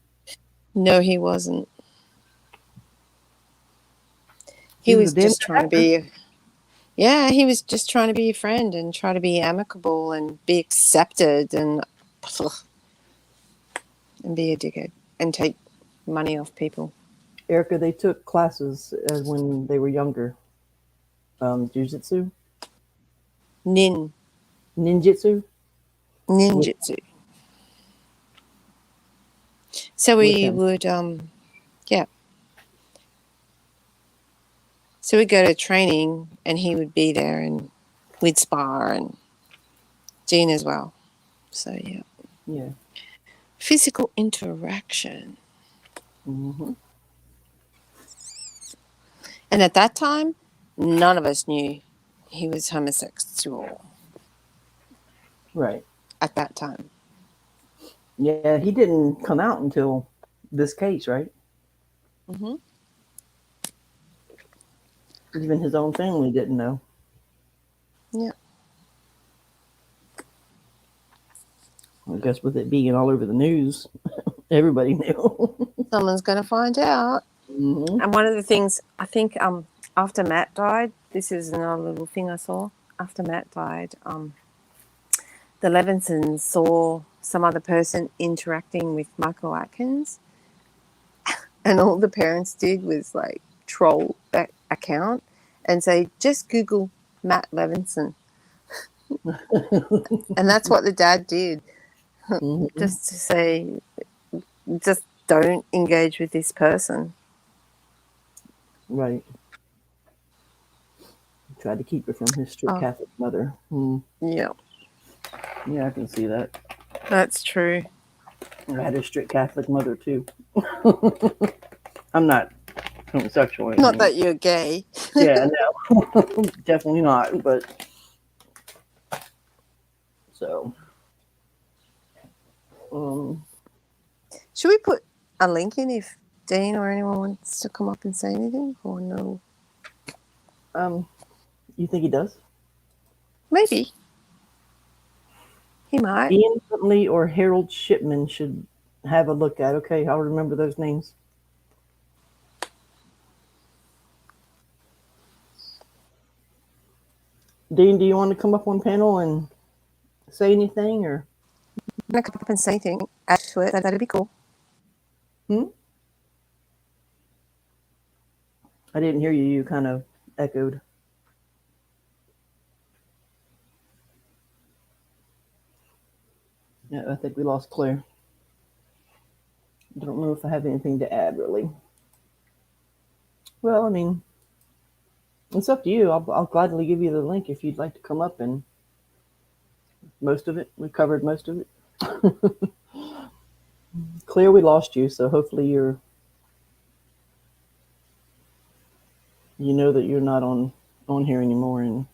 No, he wasn't. He was just trying to be... Yeah, he was just trying to be a friend and try to be amicable and be accepted and be a dickhead and take money off people. Erica, they took classes when they were younger. Jiu-jitsu? Ninjutsu? Ninjutsu. So we would, yeah. So we'd go to training and he would be there and we'd spar and Jean as well. So, yeah. Yeah. Physical interaction. Mm-hmm. And at that time, none of us knew he was homosexual. Right. At that time. Yeah, he didn't come out until this case, right? Mm-hmm. Even his own family didn't know. Yeah. I guess with it being all over the news, everybody knew. Someone's going to find out. Mm-hmm. And one of the things, I think after Matt died, this is another little thing I saw. After Matt died, the Levesons saw some other person interacting with Michael Atkins. And all the parents did was like troll that account and say, just Google Matt Leveson. And that's what the dad did. Mm-hmm. Just to say, just don't engage with this person. Right. Tried to keep it from his strict Catholic mother. Yeah. Yeah, I can see that. That's true. I had a strict Catholic mother too. I'm not homosexual. Or not that you're gay. Yeah, no. Definitely not, but so should we put a link in if Dean or anyone wants to come up and say anything or no? You think he does? Maybe. He might. Ian Huntley or Harold Shipman should have a look at. Okay, I'll remember those names. Dean, do you want to come up on panel and say anything, or? I'm going to come up and say anything. Actually, that'd be cool. I didn't hear you. You kind of echoed. Yeah, I think we lost Claire. I don't know if I have anything to add, really. Well, I mean, it's up to you. I'll gladly give you the link if you'd like to come up, and most of it, we covered most of it. Claire, we lost you, so hopefully you know that you're not on here anymore and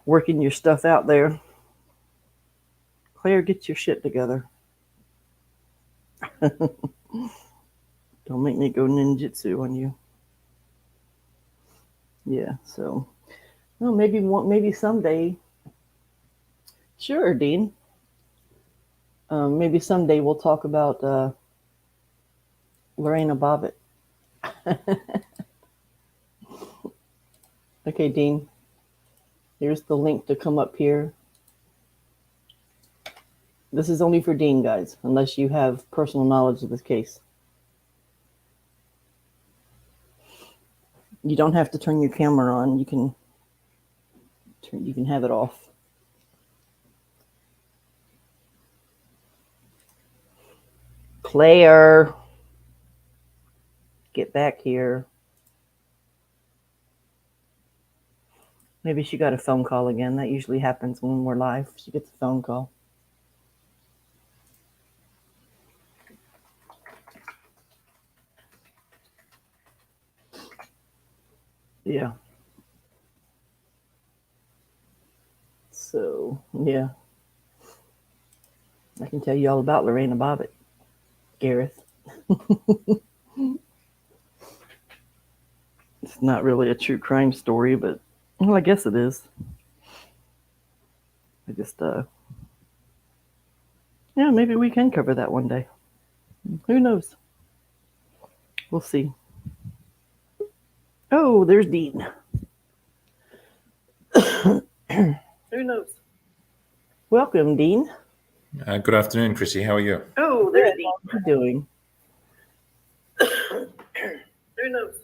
working your stuff out there. Claire, get your shit together. Don't make me go ninjutsu on you. Yeah, so, well, maybe someday. Sure, Dean. Maybe someday we'll talk about Lorena Bobbitt. Okay, Dean. Here's the link to come up here. This is only for Dean, guys, unless you have personal knowledge of this case. You don't have to turn your camera on. You can have it off. Claire, get back here. Maybe she got a phone call again. That usually happens when we're live. She gets a phone call. Yeah. So, yeah. I can tell you all about Lorena Bobbitt, Gareth. It's not really a true crime story, but, well, I guess it is. I just, yeah, maybe we can cover that one day. Who knows? We'll see. Oh, there's Dean. Who knows? Welcome, Dean. Good afternoon, Chrissy. How are you? Oh, there's Dean. How are you doing? Who knows?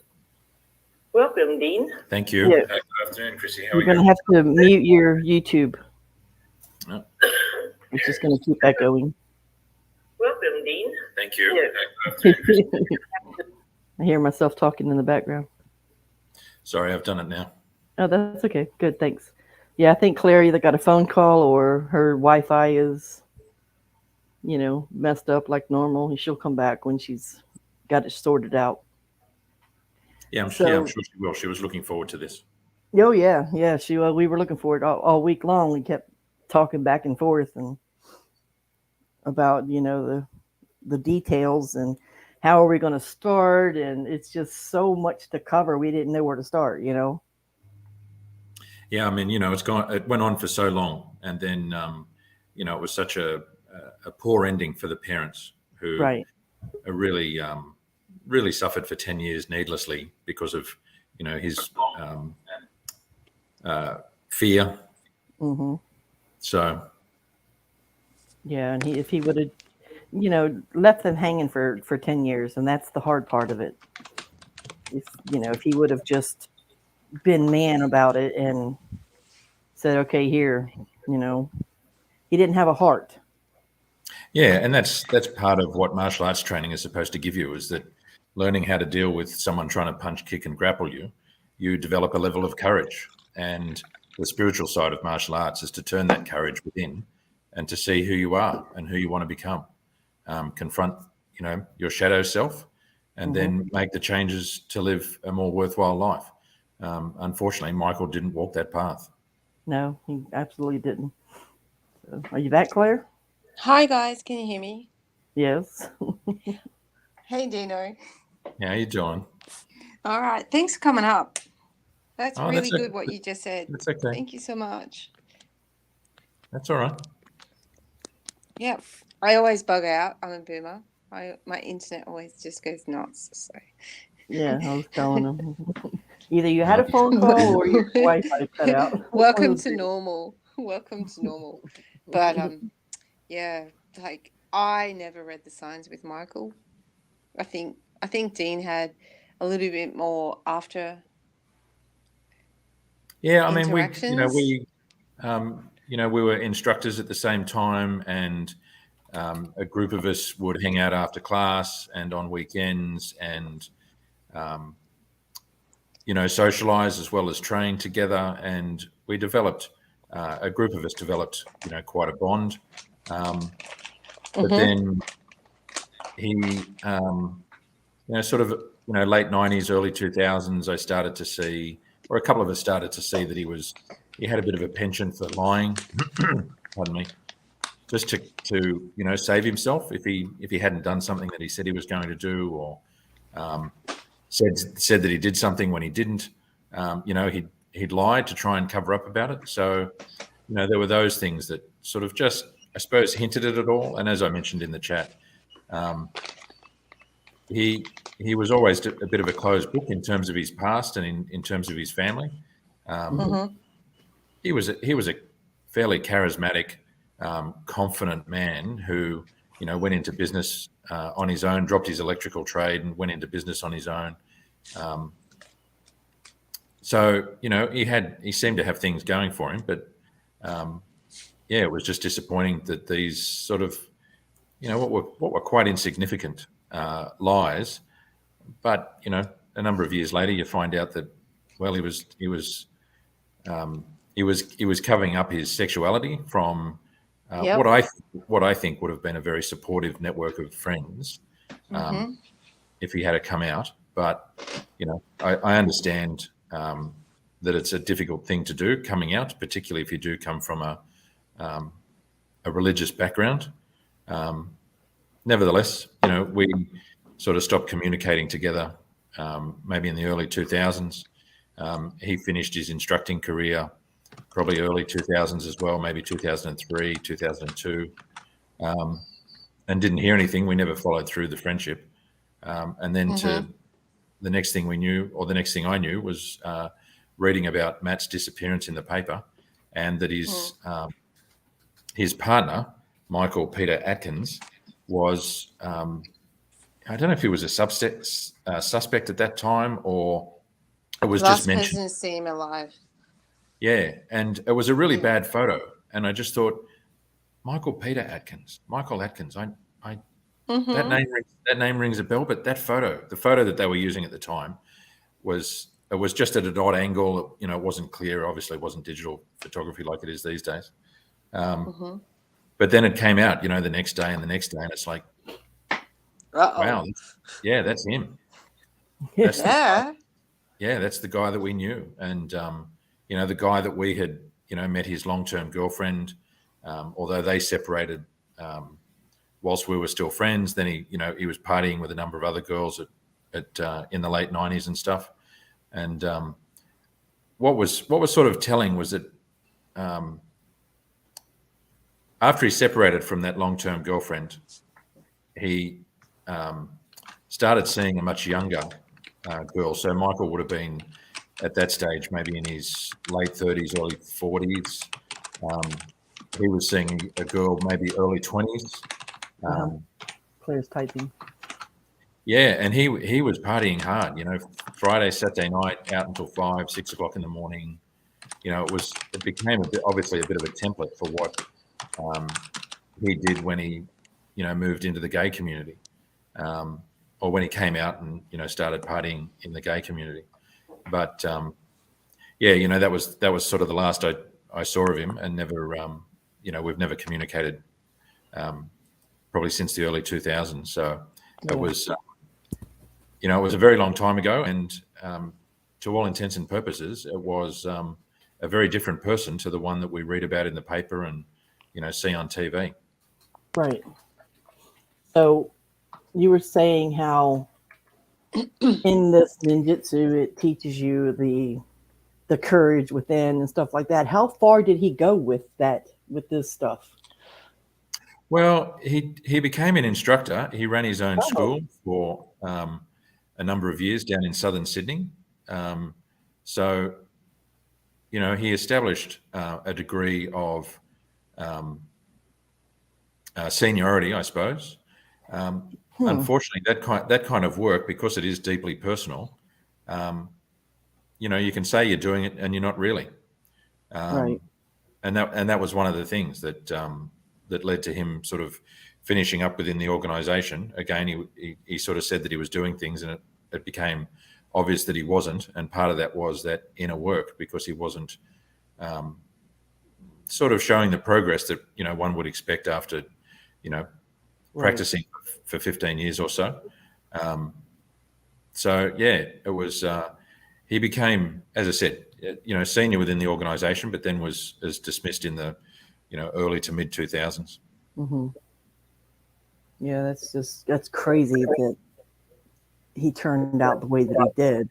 Welcome, Dean. Thank you. Yeah. Good afternoon, Chrissy. How are You're going to you? have to mute your YouTube. Oh. It's just going to keep echoing. Welcome, Dean. Thank you. Yeah. Good afternoon, Chrissy. I hear myself talking in the background. Sorry, I've done it now. Oh, that's okay. Good, thanks. Yeah, I think Claire either got a phone call or her Wi-Fi is, messed up like normal. And she'll come back when she's got it sorted out. Yeah, I'm sure she will. She was looking forward to this. Oh, yeah. We were looking forward all week long. We kept talking back and forth and about, the details and how are we going to start. And it's just so much to cover. We didn't know where to start, Yeah, I mean, it went on for so long, and then, it was such a poor ending for the parents who right. really, really suffered for 10 years needlessly because of, his fear. Mm-hmm. So. Yeah, and if he would have, left them hanging for 10 years, and that's the hard part of it. If he would have just been man about it and said, okay, here, he didn't have a heart. Yeah, and that's part of what martial arts training is supposed to give you, is that learning how to deal with someone trying to punch, kick, and grapple you, you develop a level of courage. And the spiritual side of martial arts is to turn that courage within and to see who you are and who you want to become. Confront, your shadow self, and then make the changes to live a more worthwhile life. Unfortunately, Michael didn't walk that path. No, he absolutely didn't. So, are you back, Claire? Hi, guys. Can you hear me? Yes. Hey, Dino. How you doing? All right. Thanks for coming up. That's really okay. good what you just said. That's okay. Thank you so much. That's all right. Yeah. I always bug out. I'm a boomer. My internet always just goes nuts. So. Yeah, I was telling him. Either you had a phone call or your Wi-Fi cut out. Welcome to normal. Welcome to normal. But yeah, like I never read the signs with Michael. I think Dean had a little bit more after. Yeah, I mean, interactions. we were instructors at the same time, and a group of us would hang out after class and on weekends, and socialize as well as train together. And we developed a group of us developed quite a bond. But then he, sort of late 90s, early 2000s, I started to see, or a couple of us started to see, that he had a bit of a penchant for lying. Pardon me. Just to save himself if he hadn't done something that he said he was going to do, or said that he did something when he didn't. He'd lied to try and cover up about it. So there were those things that sort of just, I suppose, hinted at it all. And as I mentioned in the chat, he was always a bit of a closed book in terms of his past and in terms of his family. He was a fairly charismatic, confident man who went into business on his own, dropped his electrical trade and went into business on his own. So he seemed to have things going for him, but it was just disappointing that these sort of what were quite insignificant lies, but a number of years later you find out that, well, he was covering up his sexuality from what I think would have been a very supportive network of friends if he had come out. But I understand that it's a difficult thing to do, coming out, particularly if you do come from a religious background. Nevertheless, we sort of stopped communicating together maybe in the early 2000s. He finished his instructing career probably early 2000s as well, maybe 2003, 2002, and didn't hear anything. We never followed through the friendship. And then the next thing we knew, or the next thing I knew, was reading about Matt's disappearance in the paper, and that his partner, Michael Peter Atkins, was, I don't know if he was a suspect at that time, or it was just mentioned. Last person to see him alive. Yeah, and it was a really bad photo, and I just thought, Michael Atkins. That name rings a bell. But that photo, the photo that they were using at the time, was just at an odd angle. It wasn't clear. Obviously, it wasn't digital photography like it is these days. But then it came out, the next day and the next day, and it's like, wow, that's him. That's that's the guy that we knew, and the guy that we had, met his long-term girlfriend, although they separated whilst we were still friends. Then he was partying with a number of other girls at in the late 90s and stuff. And what was sort of telling was that after he separated from that long-term girlfriend, he started seeing a much younger girl. So Michael would have been at that stage maybe in his late 30s, early 40s. He was seeing a girl maybe early 20s. Claire's typing. Yeah, and he was partying hard. Friday, Saturday night, out until 5, 6 o'clock in the morning. It became obviously a bit of a template for what he did when he moved into the gay community, or when he came out and started partying in the gay community. But that was sort of the last I saw of him, and never we've never communicated probably since the early 2000s. So it was it was a very long time ago, and to all intents and purposes, it was a very different person to the one that we read about in the paper and see on TV. Right. So you were saying how in this ninjutsu it teaches you the courage within and stuff like that. How far did he go with this stuff? Well, he became an instructor. He ran his own school for a number of years down in southern Sydney. So, he established a degree of seniority, I suppose. Unfortunately, that kind of work, because it is deeply personal, you can say you're doing it and you're not really. Right. And that was one of the things that led to him sort of finishing up within the organisation. Again, he sort of said that he was doing things, and it became obvious that he wasn't. And part of that was that inner work, because he wasn't sort of showing the progress that one would expect after practicing for 15 years or so. So yeah, it was. He became, as I said, senior within the organisation, but then was dismissed in the early to mid 2000s. Mm-hmm. Yeah, that's crazy that he turned out the way that he did.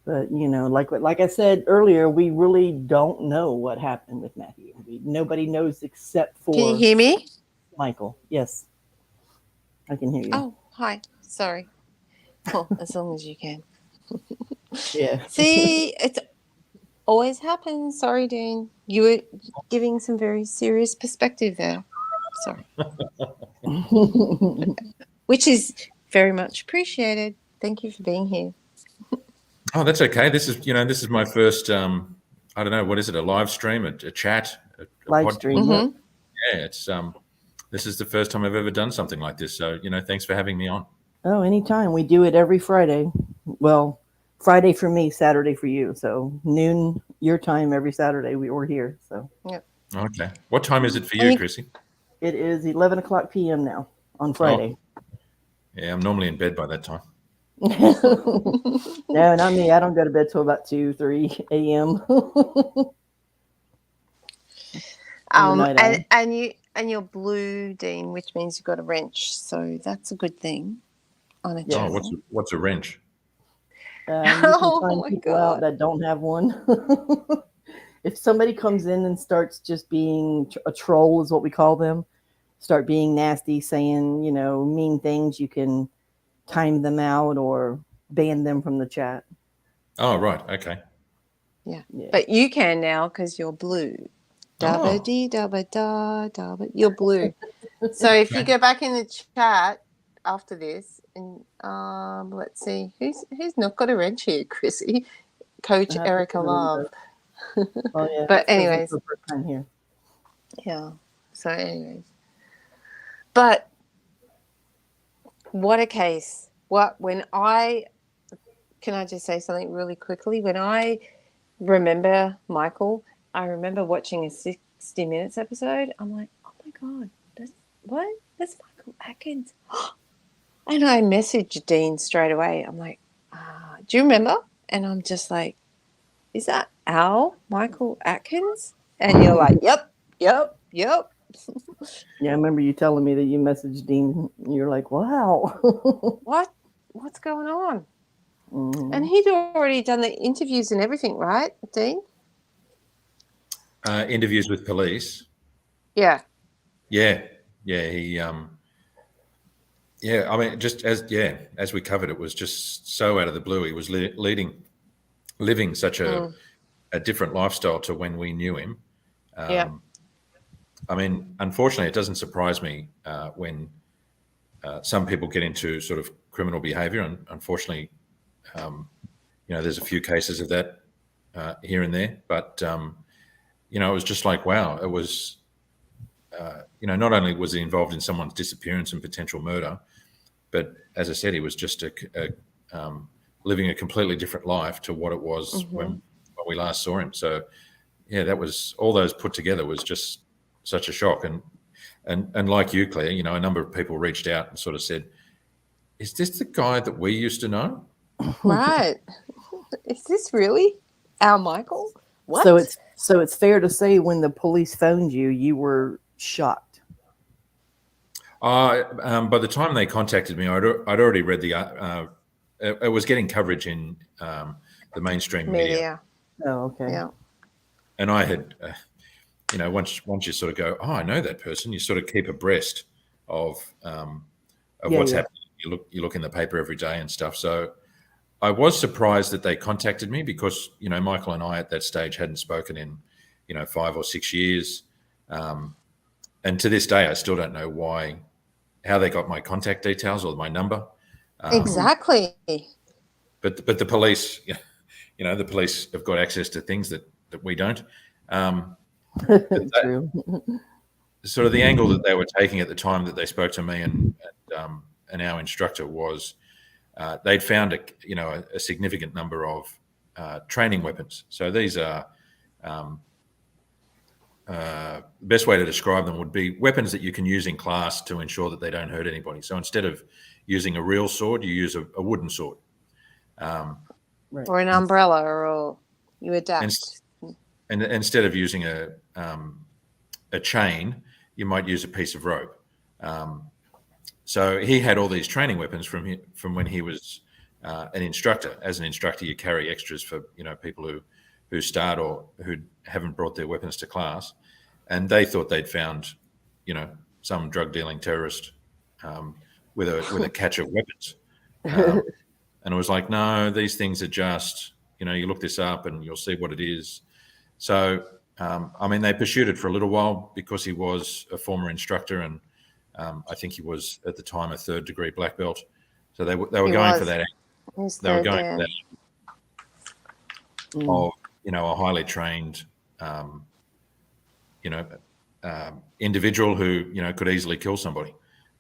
But like I said earlier, we really don't know what happened with Matthew. Nobody knows except for. Can you hear me? Michael? Yes, I can hear you. Oh, hi. Sorry. Well, as long as you can. Yeah. See, it always happens. Sorry, Dean. You were giving some very serious perspective there. Sorry. Which is very much appreciated. Thank you for being here. Oh, that's okay. This is my first. I don't know, what is it? A live stream, a chat, a live podcast? Stream. Mm-hmm. Yeah, it's this is the first time I've ever done something like this. So thanks for having me on. Oh, anytime. We do it every Friday. Well, Friday for me, Saturday for you. So noon your time every Saturday we're here. So Yep. Okay. What time is it for you, Chrissy? it is 11 o'clock p.m. now on Friday. Yeah, I'm normally in bed by that time. No, not me. I don't go to bed till about 2-3 a.m. And you're blue, Dean, which means you've got a wrench. So that's a good thing on a Yes. channel. Oh, what's a wrench? You can Oh find my people God. out that don't have one. If somebody comes in and starts just being a troll, is what we call them, start being nasty, saying mean things, you can time them out or ban them from the chat. Oh, right. Okay. Yeah. Yeah. But you can now because you're blue. Dabba dee dabba da dabba. You're blue. So if you go back in the chat after this, and let's see who's not got a wrench here, Chrissy. Coach Erica Love. Oh yeah. But anyways, the first time here. yeah. So anyways, but what a case. Can I just say something really quickly? When I remember Michael, I remember watching a 60 Minutes episode. I'm like, oh my God, that's Michael Atkins. And I messaged Dean straight away. I'm like, do you remember? And I'm just like, is that Michael Atkins? And you're like, yep. Yeah, I remember you telling me that you messaged Dean. You're like, wow. What's going on? Mm-hmm. And he'd already done the interviews and everything, right, Dean? Interviews with police. Yeah. Yeah. He. Yeah. I mean, just as we covered, it was just so out of the blue. He was living such a different lifestyle to when we knew him. Yeah. I mean, unfortunately, it doesn't surprise me when some people get into sort of criminal behaviour, and unfortunately, there's a few cases of that here and there. But it was just like, wow, it was. Not only was he involved in someone's disappearance and potential murder, but as I said, he was just living a completely different life to what it was when we last saw him. So, yeah, that was all those put together was just such a shock. And like you, Claire, a number of people reached out and sort of said, "Is this the guy that we used to know?" Right. Is this really our Michael? What? So it's fair to say when the police phoned you, you were shocked. By the time they contacted me, I'd already read it was getting coverage in the mainstream media. Oh, okay. Yeah. And I had, once you sort of go, oh, I know that person, you sort of keep abreast of what's happening. You look in the paper every day and stuff. So I was surprised that they contacted me because, Michael and I at that stage hadn't spoken in, 5 or 6 years. And to this day, I still don't know how they got my contact details or my number. Exactly. But the police, the police have got access to things that we don't. True. Sort of the angle that they were taking at the time that they spoke to me and our instructor was they'd found a significant number of training weapons. So these are the best way to describe them would be weapons that you can use in class to ensure that they don't hurt anybody. So instead of using a real sword, you use a wooden sword. Right. Or an umbrella, or you adapt. And instead of using a chain, you might use a piece of rope. So he had all these training weapons from when he was an instructor. As an instructor, you carry extras for people who start or who haven't brought their weapons to class, and they thought they'd found some drug dealing terrorist with a catch of weapons, and it was like, no, these things are just you look this up and you'll see what it is. So they pursued it for a little while because he was a former instructor, and I think he was at the time a 3rd degree black belt. So they were going for that. They were going for that of a highly trained individual who could easily kill somebody.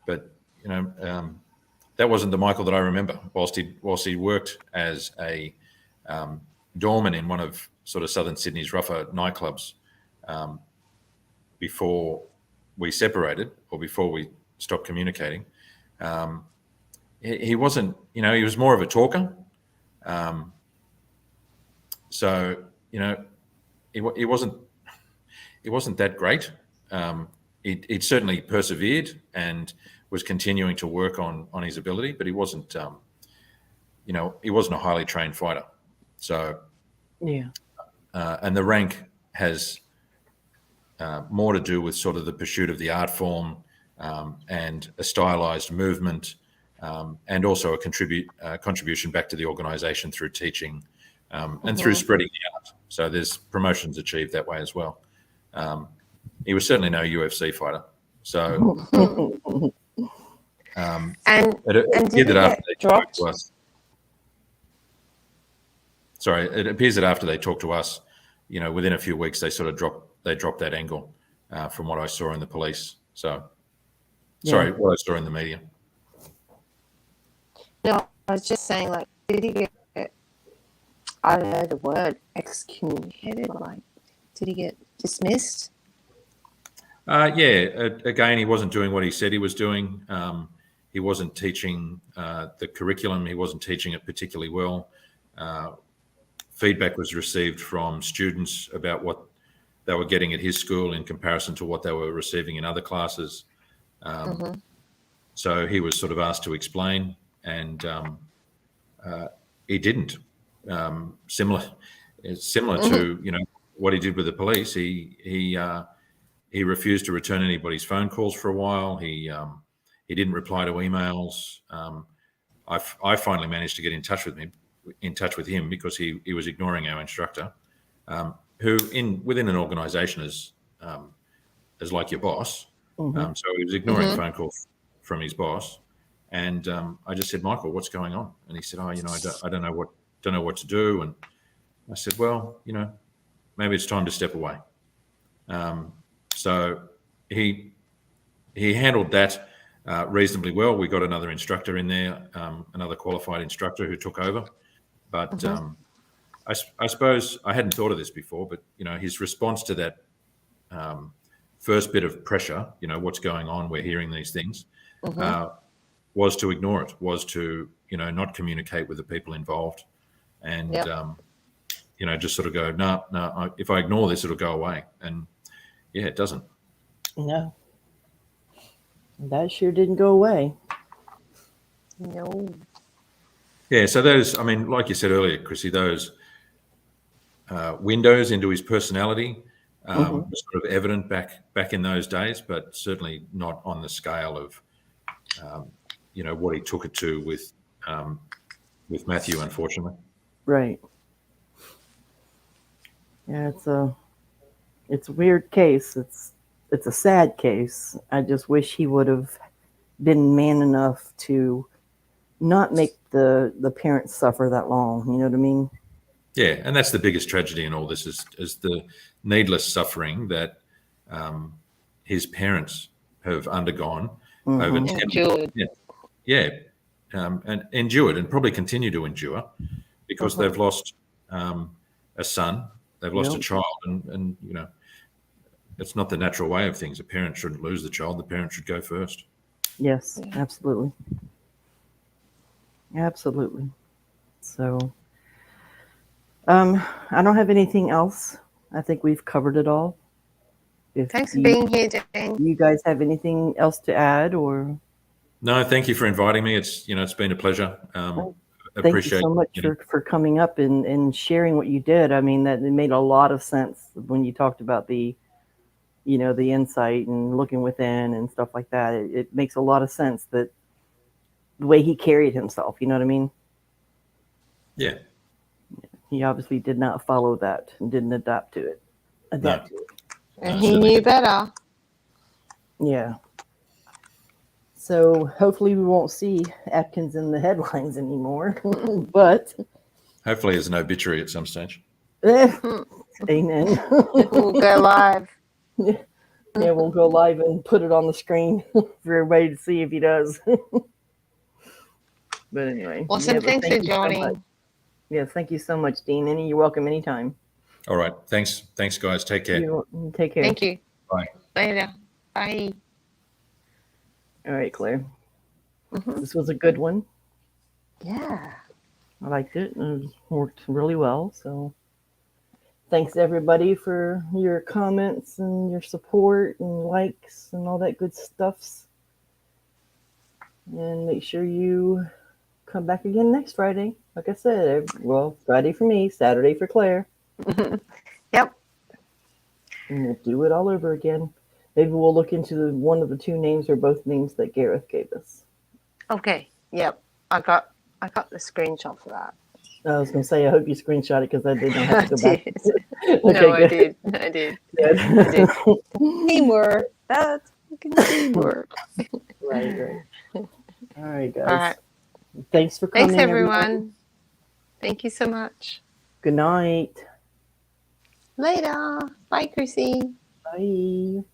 But that wasn't the Michael that I remember. Whilst he worked as a doorman in one of sort of southern Sydney's rougher nightclubs before we separated or before we stopped communicating. He wasn't, he was more of a talker. So, he wasn't that great. He'd certainly persevered and was continuing to work on his ability, but he wasn't, he wasn't a highly trained fighter. So, yeah. And the rank has more to do with sort of the pursuit of the art form and a stylized movement, and also a contribution back to the organisation through teaching and through spreading the art. So there's promotions achieved that way as well. He was certainly no UFC fighter. So and it appeared that after they dropped? talked to us. Sorry, it appears that after they talked to us, within a few weeks they sort of dropped that angle from what I saw in the police. So, sorry, what I saw in the media. No, I was just saying, like, did he get, I don't know the word, excommunicated? Like, did he get dismissed? Again, he wasn't doing what he said he was doing. He wasn't teaching the curriculum. He wasn't teaching it particularly well. Feedback was received from students about what they were getting at his school in comparison to what they were receiving in other classes. So he was sort of asked to explain, and he didn't. Similar to what he did with the police. He refused to return anybody's phone calls for a while. He didn't reply to emails. I finally managed to get in touch with him because he was ignoring our instructor, who within an organisation is like your boss. So he was ignoring phone calls from his boss, and I just said, Michael, what's going on? And he said, I don't know what to do. And I said, well, maybe it's time to step away. So he handled that reasonably well. We got another instructor in there, another qualified instructor who took over. But I suppose I hadn't thought of this before, but his response to that first bit of pressure, what's going on, we're hearing these things, was to ignore it, was to not communicate with the people involved, and just sort of go, no, if I ignore this, it'll go away, and it doesn't. No, that sure didn't go away. No. Yeah, so those, like you said earlier, Chrissy, those windows into his personality were sort of evident back in those days, but certainly not on the scale of, what he took it to with with Matthew, unfortunately. Right. Yeah, it's a weird case. It's a sad case. I just wish he would have been man enough to not make the parents suffer that long. You know what I mean? Yeah, and that's the biggest tragedy in all this is the needless suffering that his parents have undergone over Mhm. 10 Endured. yeah, and endured and probably continue to endure because they've lost a son, they've lost a Yep. child, and you know, it's not the natural way of things. A parent shouldn't lose the child. The parent should go first. Yes, absolutely. Absolutely. So, I don't have anything else. I think we've covered it all. If Thanks for being here, Jane. you guys have anything else to add, or No, thank you for inviting me. It's it's been a pleasure. thank you Appreciate so much for coming up and sharing what you did. I mean, that it made a lot of sense when you talked about the insight and looking within and stuff like that. It makes a lot of sense that the way he carried himself. You know what I mean? Yeah. He obviously did not follow that and didn't adapt to it. No. And he knew better. Yeah. So hopefully we won't see Atkins in the headlines anymore. But Hopefully, as an obituary at some stage. amen. We'll go live. Yeah, we'll go live and put it on the screen for everybody to see if he does. But anyway. Awesome. Yeah, but Thanks for thank you so much. joining. Yes, thank you so much, Dean. And you're welcome anytime. All right. Thanks, guys. Take care. Take care. Thank you. Bye. Later. Bye. All right, Claire. This was a good one. Yeah. I liked it. It worked really well. So thanks everybody for your comments and your support and likes and all that good stuffs. And make sure you come back again next Friday. Like I said, well, Friday for me, Saturday for Claire. Yep. And we'll do it all over again. Maybe we'll look into one of the two names or both names that Gareth gave us. Okay. Yep. I got the screenshot for that. I was going to say, I hope you screenshot it because I did not have to go back. Okay, Okay, I good. did. I did. Good. I did. Teamwork. That's fucking teamwork. Right. All right, guys. All right. Thanks for coming. Thanks, everyone. Thank you so much. Good night. Later. Bye, Chrissy. Bye.